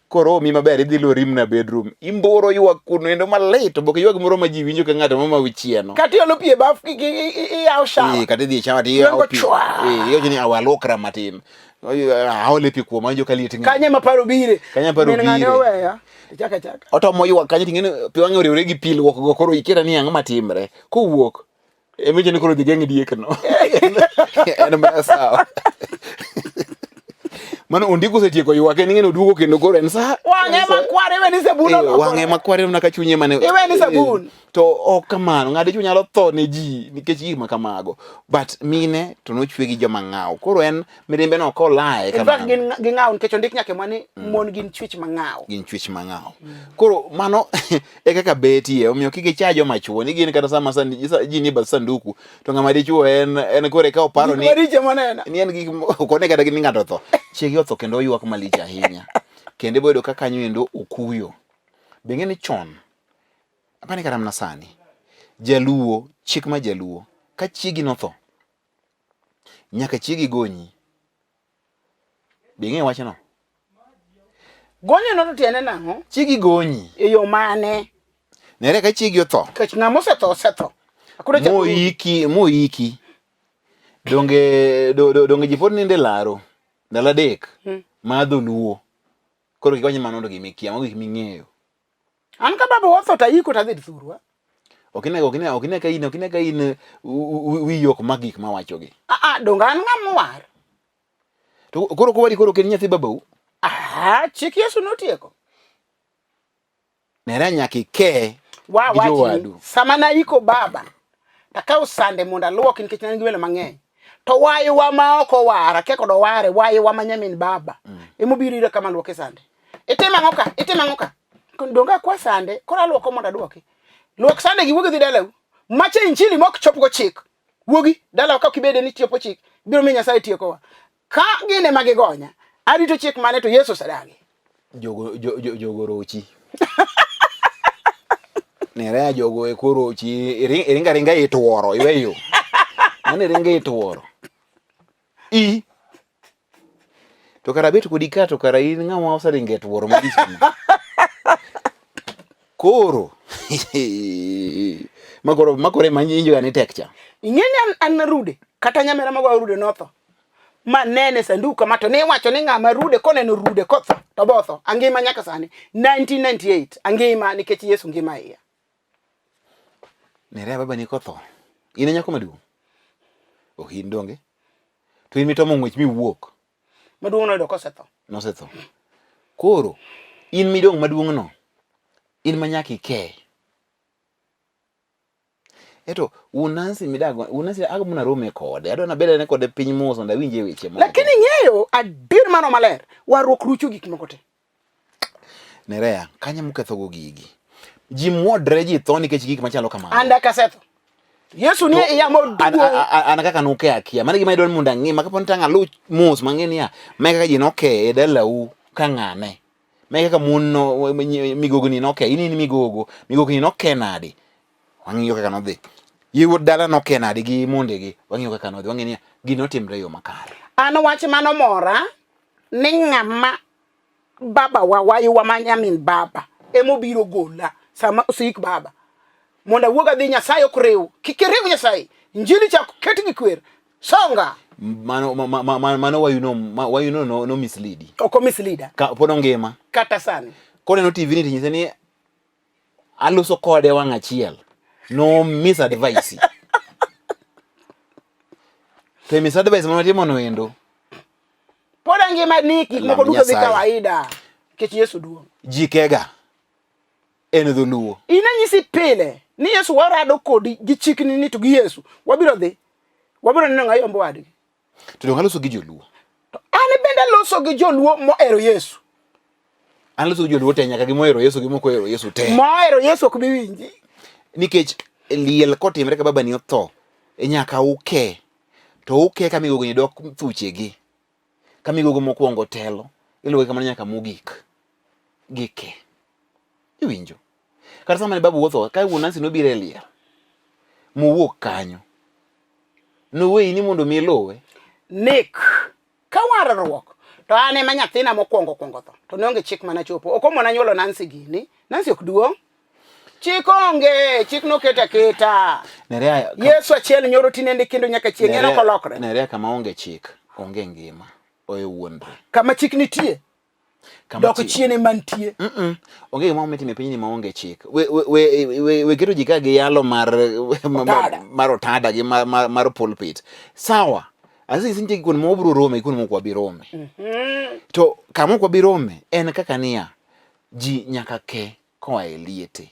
koro mi maber idhi lo rimna bedroom imboro ywak kuno endo malit bok ywak moro ma ji winjo ka ng'ato mama wichieno kati olo pie baf yaw shawa kati dhi chawa ti yaw pi yo jini awalokra matin awole pi kuoma jo kaliet kanye maparo bire ngane oweya chaka otomo ywak kanye tingene pi wange oriwre gi pi lwok go koro ikira ni ang'o matimre kowuok emeje ni koro dhi geng' diek no en mana sawa mano ondiko setieko ywak en ngene oduogo kendo koro en sa wange makware we ni sabun wange makware na ka chunye mane iwe ni sabun to ok kamano ngade chunya lo tho ne ji nikech gik makamago but mine to no chwe gi joma ng'aw koro en mirimbe no ko lae kamano gi ng'aw nikech ondik nyake mane mon gin chwech mang'aw koro mano e kaka betie omiyo kike chajo machuo ni gin kata sama ji ni bas sanduku to ng'ama dichuo en kore ka oparo ni en gik kone kata gin ng'ato tho chiegi otho kendo ywak malich ahinya kendo bodo ka kanyo endo okuyo benge ni chon apani karam na sani jaluo chik ma jaluo ka chiegi no tho nyaka chiegi gonyi benge wacho no gonyo no to tiene nango chiegi gonyi e yo mane nere ka chiegi otho kech ngamo setho akure moiki donge jipod ninde laro ndala dek madho luo koro kikonye manondo gimikia mago gik ming'eyo an ka baba watho ta yiko ta dhi thurwa okine ka in wiyok magik mawacho gi donga an ng'amwar to koro kowadi koro ken nyathi babau chik Yesu notieko nere nyaki ke wawadu sama na yiko baba takao sande monda luok nikech nan gi welo mang'eny to wayiwa ma oko wara ke kodo ware wayiwa ma nyamin baba imobiro ira kama luoke sande itema ngoka donga kwa sande kora luoko mondo duoki luok sande gi wuogi dalau mache injili mok chop go chik wuogi dalau ka kibede ni chopo chik biro mi Nyasaye tieko wa ka gine magigonya arito chik mane to Yesu sadagi jogo rochi nere jogo e korochi ringa itworo iweyo ane ringa itworo to karabet kudika to kara in ngama osaringa itworo madisini koro makore manyinjo ani tekcha ingeni an rude kata nyamera mago rude notho manene sanduka mato ne wacho ni ngama rude koneno rude kotho to botho angima nyaka sani 1998 angima nikech Yesu ngima iya nere baba ni kotho ine nyako maduong ohin donge to in mitomo ngwech mi wuok maduong no do kosetho nosetho koro in midong maduong no in manyaki ke eto unansi agmuna rome kode adona bele ne kode piny moso nda winje weche moko lakini ng'eyo adir mano maler warruok rucho gik moko te nerea kanya muketho go gigi ji modre ji tho nikech gik machalo kamano anda kasetho Yesu ni iya moduo ana kaka nuke akia mane gima idon munda ngima kapon tanga lu mos mangeni ya meka ji noke edalau kangane meka ka munno migogni noke ini migogo ni noke nadi wangiyo kaka nodhi yiwuod dala noke nadi gi mondegi wangiyo kaka nodhi wangeni gino timre yo makare ano wach mano mora ni ng'ama baba wayiwa manyamin baba emobiro gola sama usik baba monda wuoga dhi Nyasaye okrew kikiriw Nyasaye injili cha keti gi kwer songa mano wayuno no mislead oko misleader ka podo ngima kata sani kone no TV ni tinyise ni aloso kode wang achiel no misadvice te misadvice mano timo no endo poda ngima niki moko duto dhi kawaida kech Yesu duo jikega en dholuo ina nyisi pile ni Yesu warado kodi gi chikni ni to gi Yesu wabiro neno ng'ayombo wadgi to donga loso gi joluo to an bende loso gi joluo moero Yesu an loso gi joluo te nyaka gi moero Yesu gi moko ero Yesu te moero Yesu ok bi winji nikech liel kotimre ka baba ni otho nyaka uke to uke ka migogo ni dok thuchegi ka migogo mokwongo telo iluwe kamano nyaka mogik gike iwinjo kata sama ne babu wotho ka Nancy nobire liel mowuok kanyo no we ni mondo mi lowe nek ka warruok to ane ma nyathina mokwongo tho to neonge chik mana chopo ok omona nyuolo Nancy gini Nancy ok duong chik onge chik no keta nerea Yesu achiel nyoro tinende kendo nyaka chieng eno kolokre nerea kama onge chik onge ngima oe wuondre kama chik nitie dok chiene mantie onge gima ometime piny ni maonge chik we keto ji ka gi yalo mar otada gi mar pulpit sawa asi sinche kun mo bro rome kun mo kwa birome to kama kwa birome en kaka niya ji nyaka ke koa eliete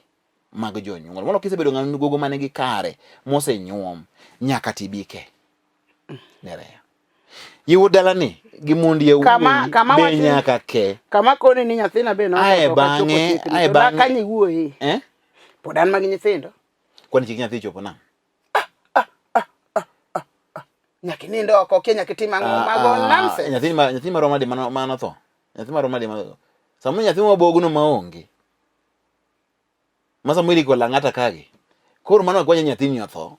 mag jonyuol mondo kisebedo ng'ama gogo mane gi kare mosenyuom nyaka tibike nerea yiwu dalani gimundi ya be nyaka ke kama koni ni nyathina be no ae bange kanyi wuoyi podan mag nyithindo kwani chik nyathi chopo na nyaki nindo oko kenya kitima mago nanse nyathi maroma di mano tho nyathi maroma di mano samu nyathi mabogno maonge masa mwili ko langata kage koro mano kwanya nyathi ni otho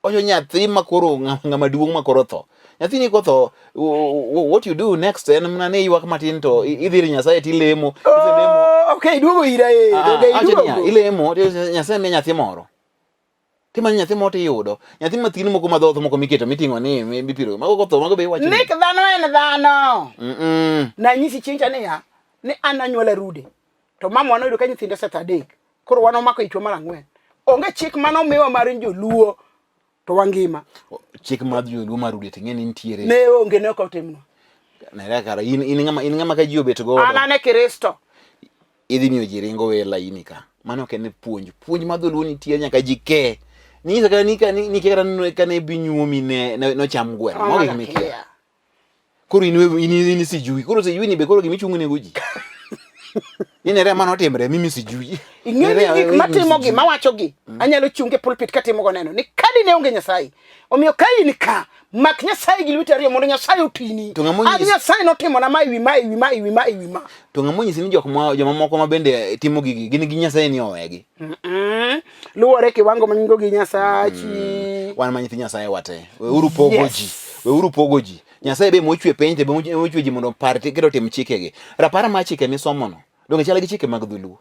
ojo nyathi makoro ngama duong makoro tho nyathi ni ko tho what you do next en mna ne ywak matin to idhir Nyasaye tilemo okay duogo ira duogo ilemo Nyasaye me nyathi moro tima nyathi moro tiyudo nyathi matin moko madhoth moko miketo miting'o ni mipiro mago tho mago be wacho nik dhano en dhano na nyisi chinja ni ya ni ananyuola rude to mama wanoyudo ka nyithinde setho adek koro wano mako ichwo mar ang'wen onge chik mano miwa mar joluo to wangima chik mar joluo mar rude ting'eni nitiere ne onge ne okotimno nere kara in ng'ama ka ji obet godo anane Kristo idhi miyo ji ringo we laini ka mano ok en puonj ma dholuo nitiere nyaka ji ke ni saka ni kera kane binyuomi no cham gweno mo gik mikia koro ini sijui koro sijui ni be koro gimichung ne goji ine re mano timre mimi sijui ing'e gik matimo gi mawacho gi anyalo chunge pulpit katimo go neno ni kadi ne onge Nyasaye omiyo kai ni ka mak Nyasaye gi lwete ariyo mondo Nyasaye otini ani Nyasaye notimo na ma iwi ma to ngamo nyisi ni joma moko ma bende timo gigi gin gi Nyasaye ni owegi luwore kiwango manyigo gi Nyasachi wan manyithi Nyasaye wate weuru pogoji Nyasaye be mochwe piny te be mochwe ji mondo parti kendo tim chikegi rapara ma chike misomono donge chala gi chike mag dholuo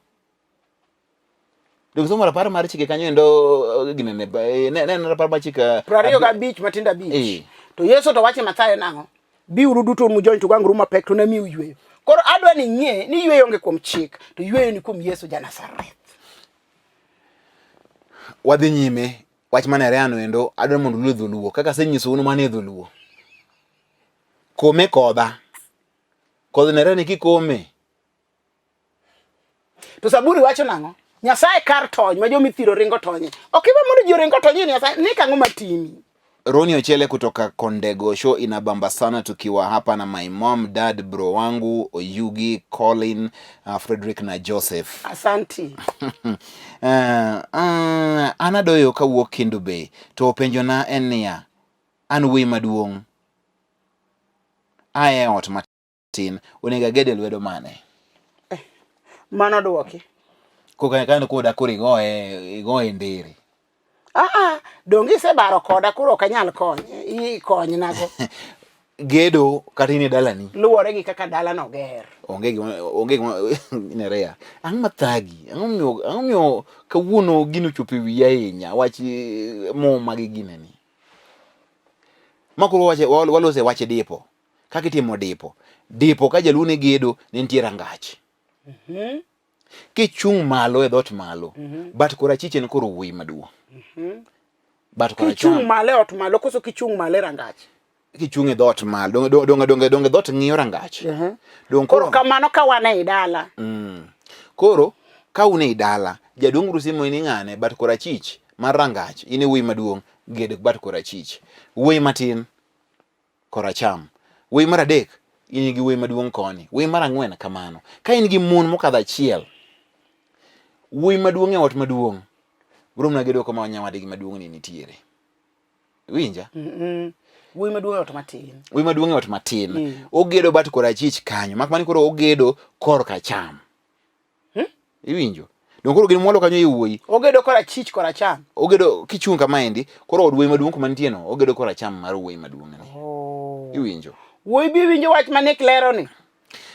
donge somo rapara mar chike kanyo endo ginene ne rapara ma chike 25 matinda 5 to Yesu to wache Mathayo nango bi uru duto mujony to gangru mapek to na mi uyweyo koro adwa ni ng'e ni yweyo onge kuom chik to yweyo ni kuom Yesu ja Nazareth. Wadhi nyime wach manere ano endo adwa mondo lu dholuo kaka senyiso unu mane dholuo kome kodha nere ni kikome to Zaburi wacho nango Nyasaye kar tony ma jomithiro ringo tonye okiba mondo joringo tonye Nyasaye ni kang'o matimi. Roni Ochele kutoka Kondego show inabamba sana tukiwa hapa na my mom, dad, bro wangu, Oyugi, Colin, Frederick na Joseph. Asanti. Anadoyo kawuok Kendu Bay. To penjo na en niya. An wuoyi maduong'. Ae ot matin. Onego gede lwedo mane? Mano duoki. Koka kando koda koro igoye ndiri. Dongi se baro koda kuro kanyal konye i konye nago gedo katini dalani luwore gi kaka dala no ger onge nerea ang matagi ang mio kawuono gino chopi wiya ahinya wachi mo magi gineni makoro wache walose wache dipo kaka itimo dipo ka jalune gedo ne nitie rangach kichung malo e dhot malo bat kora chichen koro wuoyi maduong' bat kora kichung male ot malo koso kichung male rangach kichung e dhot malo donge dhot ng'iyo rangach koro kamano ka wane idala koro ka une idala jaduong' rusimo ni ng'ane bat kora chich mar rangach ine wuoyi maduong' gede bat kora chich wuoyi matin kora cham wuoyi mar adek in gi wuoyi maduong' koni wuoyi mar ang'wen kamano ka in gi mon mokadho achiel wuoyi maduong' e ot maduong' bro na gedo kama nyawadgi maduong' ni nitiere winja wuoyi maduong' e ot matin wuoyi maduong' e ot matin ogedo bat kora chich kanyo mak mani koro ogedo kor ka cham iwinjo don koro gin mwalo kanyo wuoyi ogedo kora chich kora cham ogedo kichung kama endi koro od wuoyi maduong' kuma nitie no ogedo kora cham mar wuoyi maduong' ni iwinjo wuoyi bi winjo wach manik lero ni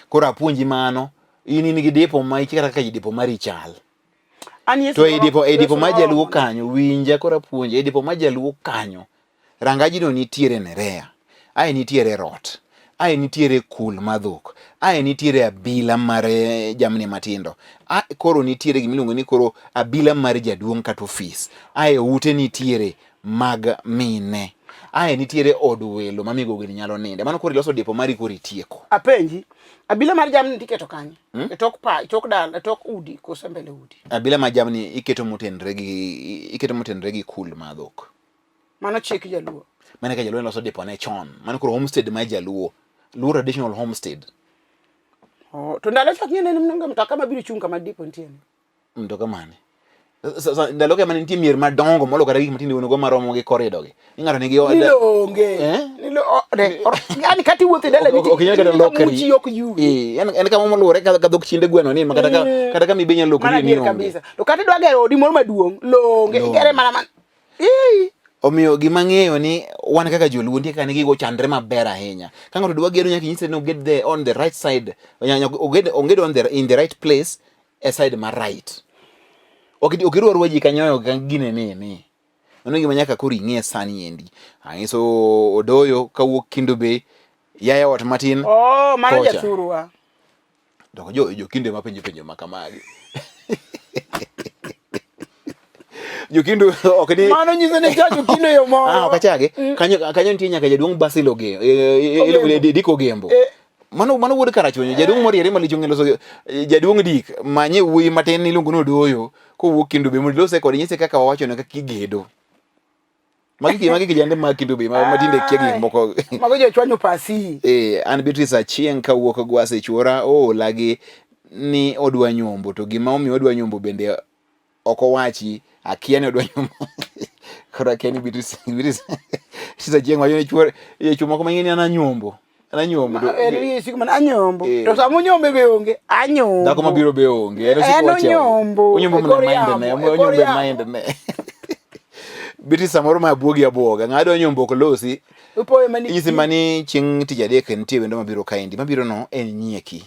koro apuonji mano in gi depo ma ikira kaka dipo mari chal to edipo majaluo kanyo winja kora puonje edipo majaluo kanyo rangaji no nitiere nerea ae nitiere rot ae nitiere kul madhok ae nitiere abila mar jamni matindo koro nitiere gimiluongo ni koro abila mar jaduong' kata ofis ae ute nitiere mag mine ae nitiere od welo mamigo gini nyalo ninde mano koro iloso depo mari koro itieko apenji abila mar jamni tiketo kanyo tok dal tok udi koso mbele udi abila mar jamni iketo motenre gi kul madhok mano chik jaluo mane ka jaluo loso depo ne chon mano koro homestead ma jaluo luo traditional homestead to ndalo chak nyene nimnga mtoka mabiro chung kama depo ntiene mtoka mane ndalo ke mane nitie mier madongo molo kata gik matinde wono go maromo gi korido gi ing'ato nigi onge yani kati wuothe dala ni muchi yok yugi en kama moluore ka dhok chinde gweno ni kata kama ibenya lokri ni kabisa to kati dwa gero odi moro maduong' longe igere mana omiyo gima ng'eyo ni wan kaka joluo nitie kaka nigi go chandre maber ahinya ka ng'ato dwa gero nyaka nyise no get there on the right side ongedo in the right place a side ma right okirwa ruwaji kanyoyo gine ni ono gima nyaka koro ing'e sani endi so odoyo kawuok Kendu Bay yaya ot matin mano jathurwa doko jo kinde mapenjo makamagi Jokindu okni mano nyiso ne jo Kindu yo mo okachage kanyo nitie nyaka jaduong' Basilo diko gembo mano wuod karachonyo jaduong' moriere malichonge loso jaduong' dik manye wuoyi matin iluongo no doyo kowuok Kendu Bay mondo lose kod nyise kaka wawacho ne kaka igedo Magi kijande ma kindu be ma tinde kia gik moko. Mago jo chwanyo pasi. An Beatrice Achieng ka wuok gwase chwora lagi ni odwa nyombo, to gima omiyo odwa nyombo bende oko wachi akia ni odwa nyombo. Kora keni Beatrice Achieng wacho ni chwora moko mang'eni ana nyombo. Siku man anyombo. To samo nyombe be onge, anyombo. Dako mabiro be onge. Eno nyombo. Onyombo mna mind ne. Biti samoro ma buogi aboga ngado nyombo kolosi. Upo mani. Nyisi mani chieng' tich adek nitie wendo mabiro kaendi. Mabiro no en nyieki.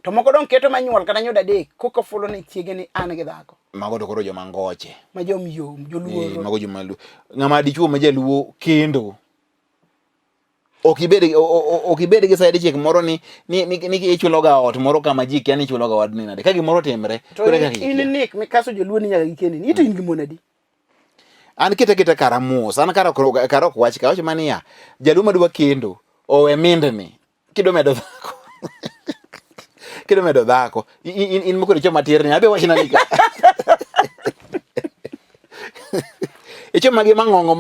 To moko don keto manyuol kata nyoda adek koko fulo ni chiege ni an gi dhako. Mago to koro joma ngoche. Ma jomyom, joluoro. Mago joma luo. Ng'ama dichuo ma jaluo kendo. Okibede gi side chiek moro ni ichulo ga ot moro kama ji kia ni ichulo ga wadni nade. Ka gimoro timre. To in nik mikaso joluo ni nyaka gikeni. Ni to in gi monadi. An kita karamos. An karok wach ka. Wacho mani ya. Jaluo madwa kendo. Owe mindni. Kido medo dhako. Kido medo dhako. In moko dicho matirni. Abe wacho nani ka. Icho magi mang'ongo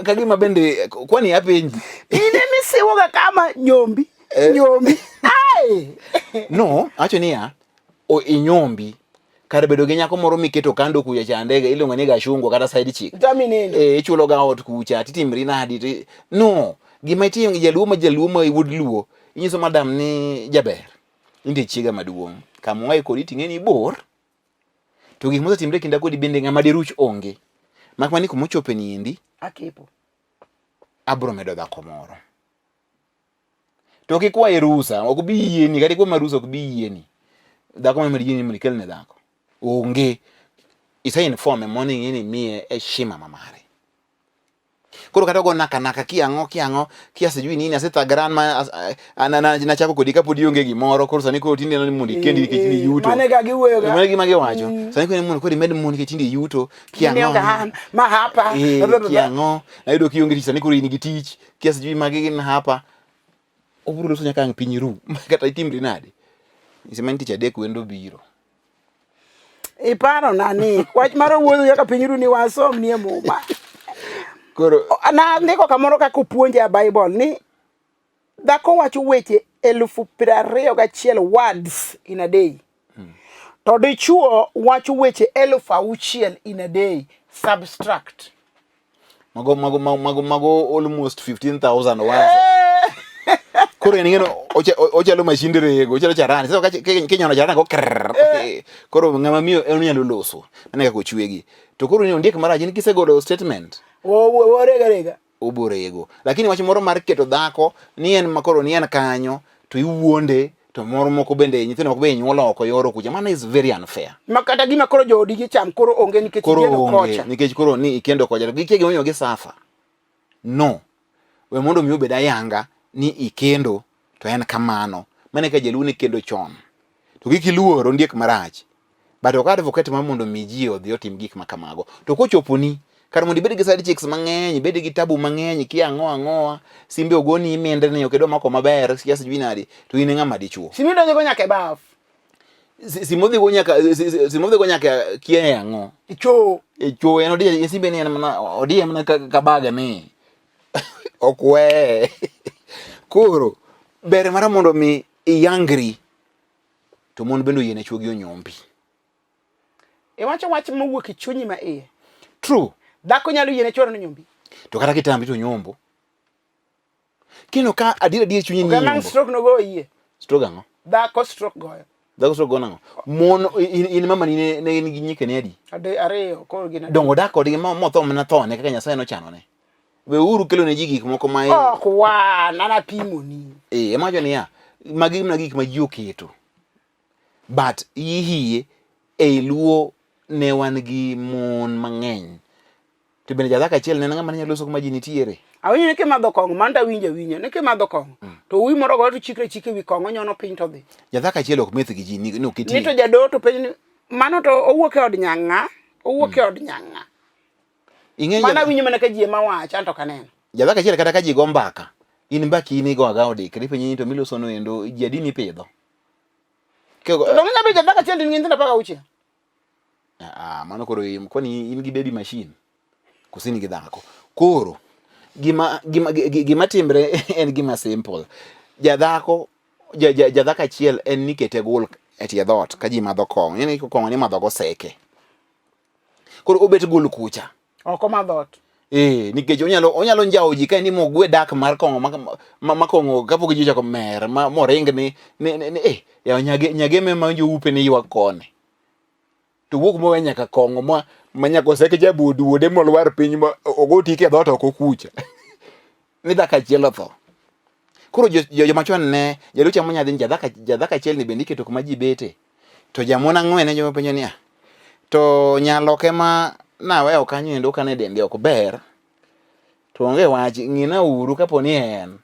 kagima bende kwani apenji. Ine misiwo ga kama nyombi. Nyombi. Ai. No, acho niya. Inyombi. Kar bedo gi nyako moro miketo kando kuya cha ndege iluongo ni gashungo kata side chick. Taminendo. Ichulo ga ot kucha titimri nadi. No, gima itiyo gi jaluo ma iwud luo. Inyiso madam ni jaber. Inde chiega maduong'. Kamwae kodi ting'eni bor. To gik mosetimre kinda kodi bende ng'ama diruch onge. Mak mani kumochope ni endi. Akepo. Abro medo dhako moro. To kikwaye rusa, ok bi yieni, kata kwa rusa ok bi yieni. Dhako ma yieni mlikel ne dhako. Onge. Isa informe morning yini mie heshima mamare. Koro kata go naka kiango kia sijui nini aseta grandma na chako kodika podi onge gimoro koro sani ko tinde no mundi kendi kitindi yuto. Mane ga giwega. Mane gi mage wacho. Sani ko ni mundi ko med mundi kitindi yuto kiango. Ma hapa. Kiango. Na yudo kionge tich sani ko ni gitich kia sijui mage gin hapa. Oburo so nyaka piny ru. Kata itimri nade. Isemani tich adek wendo biro. Iparo nani wach maro wuoyo nyaka piny ru ni wasom nie muma. Koro na ndiko kamoro ka kupuonje ya Bible ni dhako wacho weche 21,000 words in a day. To dichuo wacho weche 6,000 in a day. Subtract. Mago almost 15,000 words. Koro ni ngeno ochalo mashinde rego, ochalo charani. Sasa kinyono charani go krrr. Koro ngama miyo en nyalo loso. Nane ka kochwegi. To koro ni ondiek maraji ni kisegolo statement. Rega. Oborego. Lakini wach moro mar keto dhako ni en makoro ni en kanyo to iwuonde to moro moko bende nyithindo moko be nyuolo oko yoro kuja. Mano is very unfair. Makata gima koro jodi gi cham koro onge nikech ikendo kocha. Nikech koro ni ikendo kocha. Gikege onyo gi safa. No. We mondo mi obeda yanga ni ikendo to en kamano. Mane ka jaluo ni kendo chon. To gikiluoro ondiek marach. But ok advocate ma mondo mi ji odhi otim gik makamago. To kochoponi kar mondo ibed gi side chicks mang'eny, bed gi tabu mang'eny, kia ang'oa, simbe ogoni imende ne okedo mako maber, siasa jui nadi, to in ng'ama dichuo. Simi donjo go nyaka e baf. Simodhi go nyaka kia ang'o. Icho En odiye simbe ni en mana odiye mana kabaga ni. Okwe. Koro ber mara mondo mi iyangri to mon bendo yene chuo gi onyombi. Wacho wach mowuok e chunyi ma iye. True. Dhako nyalo yiene chworo no nyombi. To kata kitambi to nyombo. Kino ka adira chunyi ni nyombo. Oganang stroke no go iye. Stroke ang'o? Dhako stroke goyo. Dhako stroke goyo nang'o? Mon in mama ni ne gi nyike ne adi? Ariyo koro gina. Dongo dak kodgi mo tho mana tho ne kaka Nyasaye no chano ne. We uru kelo ne ji gik moko ma kwa nana pimo ni. Emajo ni ya magi na gik ma ji oketo. But yihie luo ne wan gi mon mang'eny. To bende jadhaka achiel ne ng'ama nyalo loso kuma ji nitiere. Awinjo ne ke madho kong'o manta winjo ne ke madho kong'o. To wi moro go to chikre wi kong'o nyono piny to dhi. Jadhaka achiel ok meth gi ji ni okiti. Ni to jado to piny mano to owuok e od nyang'a. Mana winjo mana ka ji ema wacha anto kaneno. Jadhaka achiel kata ka ji go mbaka. In mbaki ini go aga odik. Ripo nyinyi to miloso no endo ji adini pidho. Kego. To ng'anya be jadhaka achiel ni nyithindo paka uche. Mano koro kwani in gi baby machine. kusini gi dhako. Koro gima timre en gima simple. Jadhako achiel en nikete gul e tie dhot ka ji madho kong'o. Ni kong'o ni madho go seke. Koro obet gul kucha. Oko madhot. Nikech onyalo njawo ji ka ni mogwe dak mar kong'o ma kong'o kapok ji chako mer moring ni ya nyage me manjo upe ni ywak kone. To wuok mowe nyaka kong'o ma nyaka seke jabuduode molwar piny ma ogo tike dhot oko kucha. Ni dak achiel otho. Koro joma chon ne jalucha mo nyadhi jadhaka achiel ni bende iketo kuma ji bete. To jamon ang'wen ne joma penjo niya. To nyaloke ma naweyo kanyo endo kane dende ok ber. To onge wach ng'ina uru kapo ni en.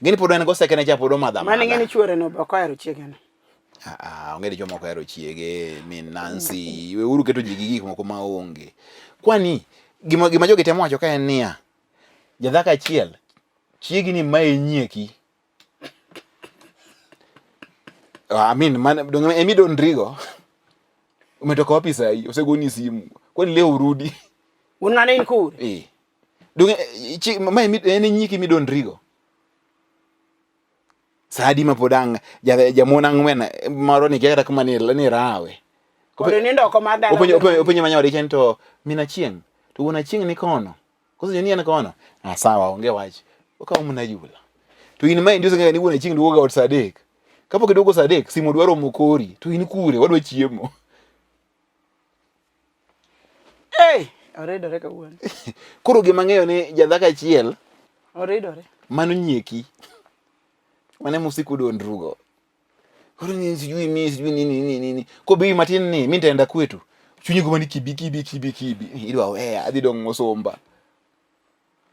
Ngeni pod en go seke ne cha pod omadha. Mane ng'eni chuore no ok ohero chiege no. Onge di joma ok ohero chiege, min Nancy, we uru keto ji gi gik moko maonge. Kwani gima jogi temo wacho ka en niya. Jadhaka achiel chiegi ni mae nyieki. Donge emi Don Rigo. Umetoka wapi saa hii? Usegoni simu. Kwani leo urudi? Unang'ane in kure? Donge mae en nyieki mi Don Rigo. Sadi mapodang jamon ang'wen maro ni kera kuma ni rawe. Koro nindo oko mar dala. Openyo manyawari chen to mina chieng. To wuona chieng ni kono. Koso joni en kono. Sawa onge wach. Okaw muna jula. To in mae ndio ng'ani wuona chieng duoga od Sadek. Kapok iduogo Sadek simu dwaro mokori. To in kure wadwa chiemo. Oridore kawuono. Koro gima ng'eyo ni jadhaka achiel oridore. Mano nyieki. Mane musiku Don Rugo. Koro ni sijui nini. Ko bi matin ni mimi nitaenda kwetu. Chunyi goma ni kibi. Idwa wea adhi dong Mosomba.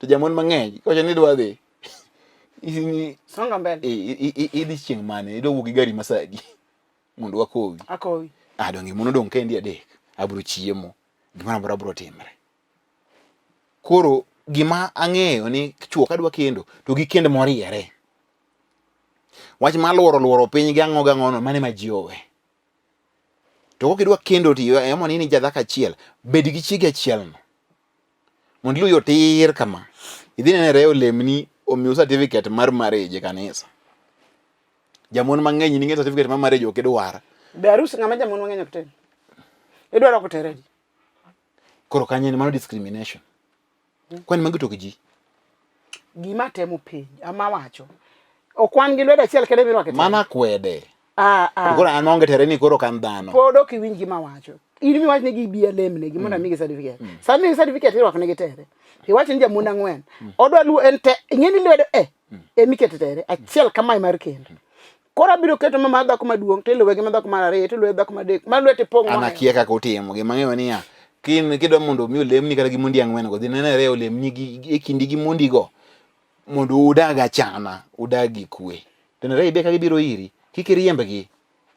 To jamon mang'eny kocha ni dwa dhi. Songa mbele. Idhi chieng' mane idwa wuok gi gari masagi. Mondo wakowi. Akowi. Donge mono dong kendi adek. Abro chiemo. Gima bro timre. Koro gima ang'eyo ni chuo kadwa kendo to gi kend moriere. Wach ma luoro piny gi ang'o mane ma ji owe. To kok idwa kendo to emo ni jadhaka achiel bed gi chiege achiel no. Mondo iluyo tir kama. Idhi nenere olemni omiyo certificate mar marriage kanisa. Jamon mang'eny ni certificate mar marriage ok idwar. Be arus ng'ama jamon mang'eny ok ten. Idwaro ko tere. Koro kanye ni mano discrimination. Kwani magi to ji. Gima temo penj ama wacho. Okwan gi lwedo achiel kede mirwake. Mana kwede. Koro an onge tere ni koro kan dhano. Pod ok iwinj gima wacho. In miwach ne gi bia lemne gi mondo mi certificate. Sami certificate irwako ne gi tere. Iwacho ni jamon ang'wen. Odwa lu ente ng'eni lwedo mikete tere achiel kama mar kendo. Kora biro keto mama dhako maduong' to iluwe gi dhako mar ariyo to iluwe dhako madek. Ma lwete pong'. Anakia kaka utimo gima ng'eyo niya. Kidwa mondo mi olemni kata gi mondi ang'wen go dhi nenere olemni gi e kindi gi mondi go mondo udag achana udagi kwe. Tenere ibe ka gibiro iri kik iriembgi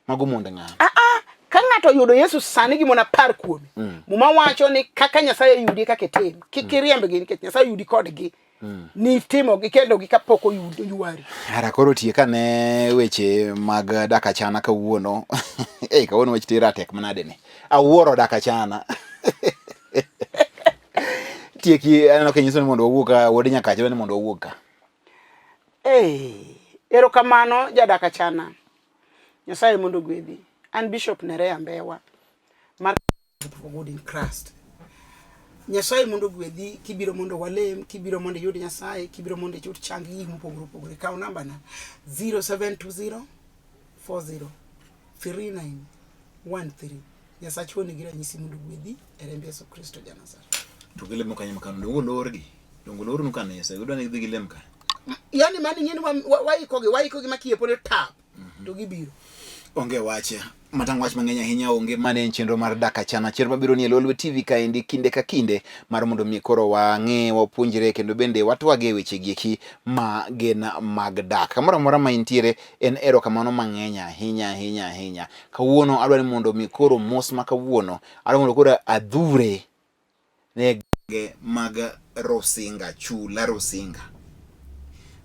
mago mondo ng'ano. Ka ng'ato yudo Yesu sani gi mona par kuome. Muma wacho ni kaka Nyasaye yudi kaka tim. Kik iriembgi nikech Nyasaye yudi kodgi. Ni timo gi kendo gi kapok oyudo yuari. Ara koro tie kane weche mag dak achana kawuono. Kawuono weche tira tek manade ni. Awuoro dak achana. Tieki aneno kenyiso ni mondo owuoka wodi nyaka chwe ni mondo owuoka. Erokamano jadak achana. Nyasaye mondo gwedhi. An Bishop Nerea Mbewa mar for good in Christ. Nyasaye mondo gwedhi kibiro mondo walem, kibiro mondo yud Nyasaye, kibiro mondo chut chang gi mopogore. Kaw namba na 0720 40 3913. Nyasaye chwoni gira nyisi mondo gwedhi e rembe Yesu Kristo janazar. To gile mo kanyama kan dongo lorgi. Dongo loru nu kan Yesu udwa ni dhi gilem ka. Yani mani ngeni waikogi makiepo ne tap. To gibiro. Onge wache. Matang wach mang'eny ahinya onge mane en chenro mar dak achana. Chenro mabiro ni Lolwe TV kaendi kinde ka kinde mar mondo mi koro wang'e wapuonjre kendo bende watwage weche gieki ma gin mag dak. Kamoro amora ma intiere en erokamano mang'eny ahinya. Kawuono adwa ni mondo mi koro mos ma kawuono adwa mondo koro adhure ne mag Rosinga, chula Rosinga.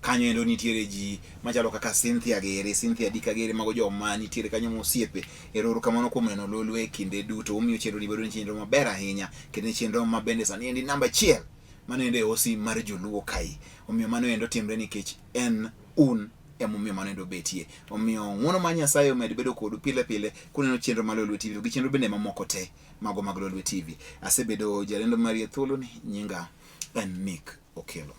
Kanyo endo nitiere ji machalo kaka Cynthia Dika Gere mago joma nitiere kanyo mosiepe. Eroro kamano kuom Lolwe kinde duto. Omiyo chenro ni bedo ni chenro maber ahinya kendo chenro mabende sani endi namba 1 mano ende osi mar joluo kai. Omiyo mano endo timre nikech en un emomiyo mano endo betie. Omiyo ng'wono mar Nyasaye omed bedo kodu pile pile kuneno chenro mar Lolwe TV gi chenro bende mamoko te mago mag Lolwe TV. Asebedo jalendo Maria Thuolo ni nyinga en Nick Okelo.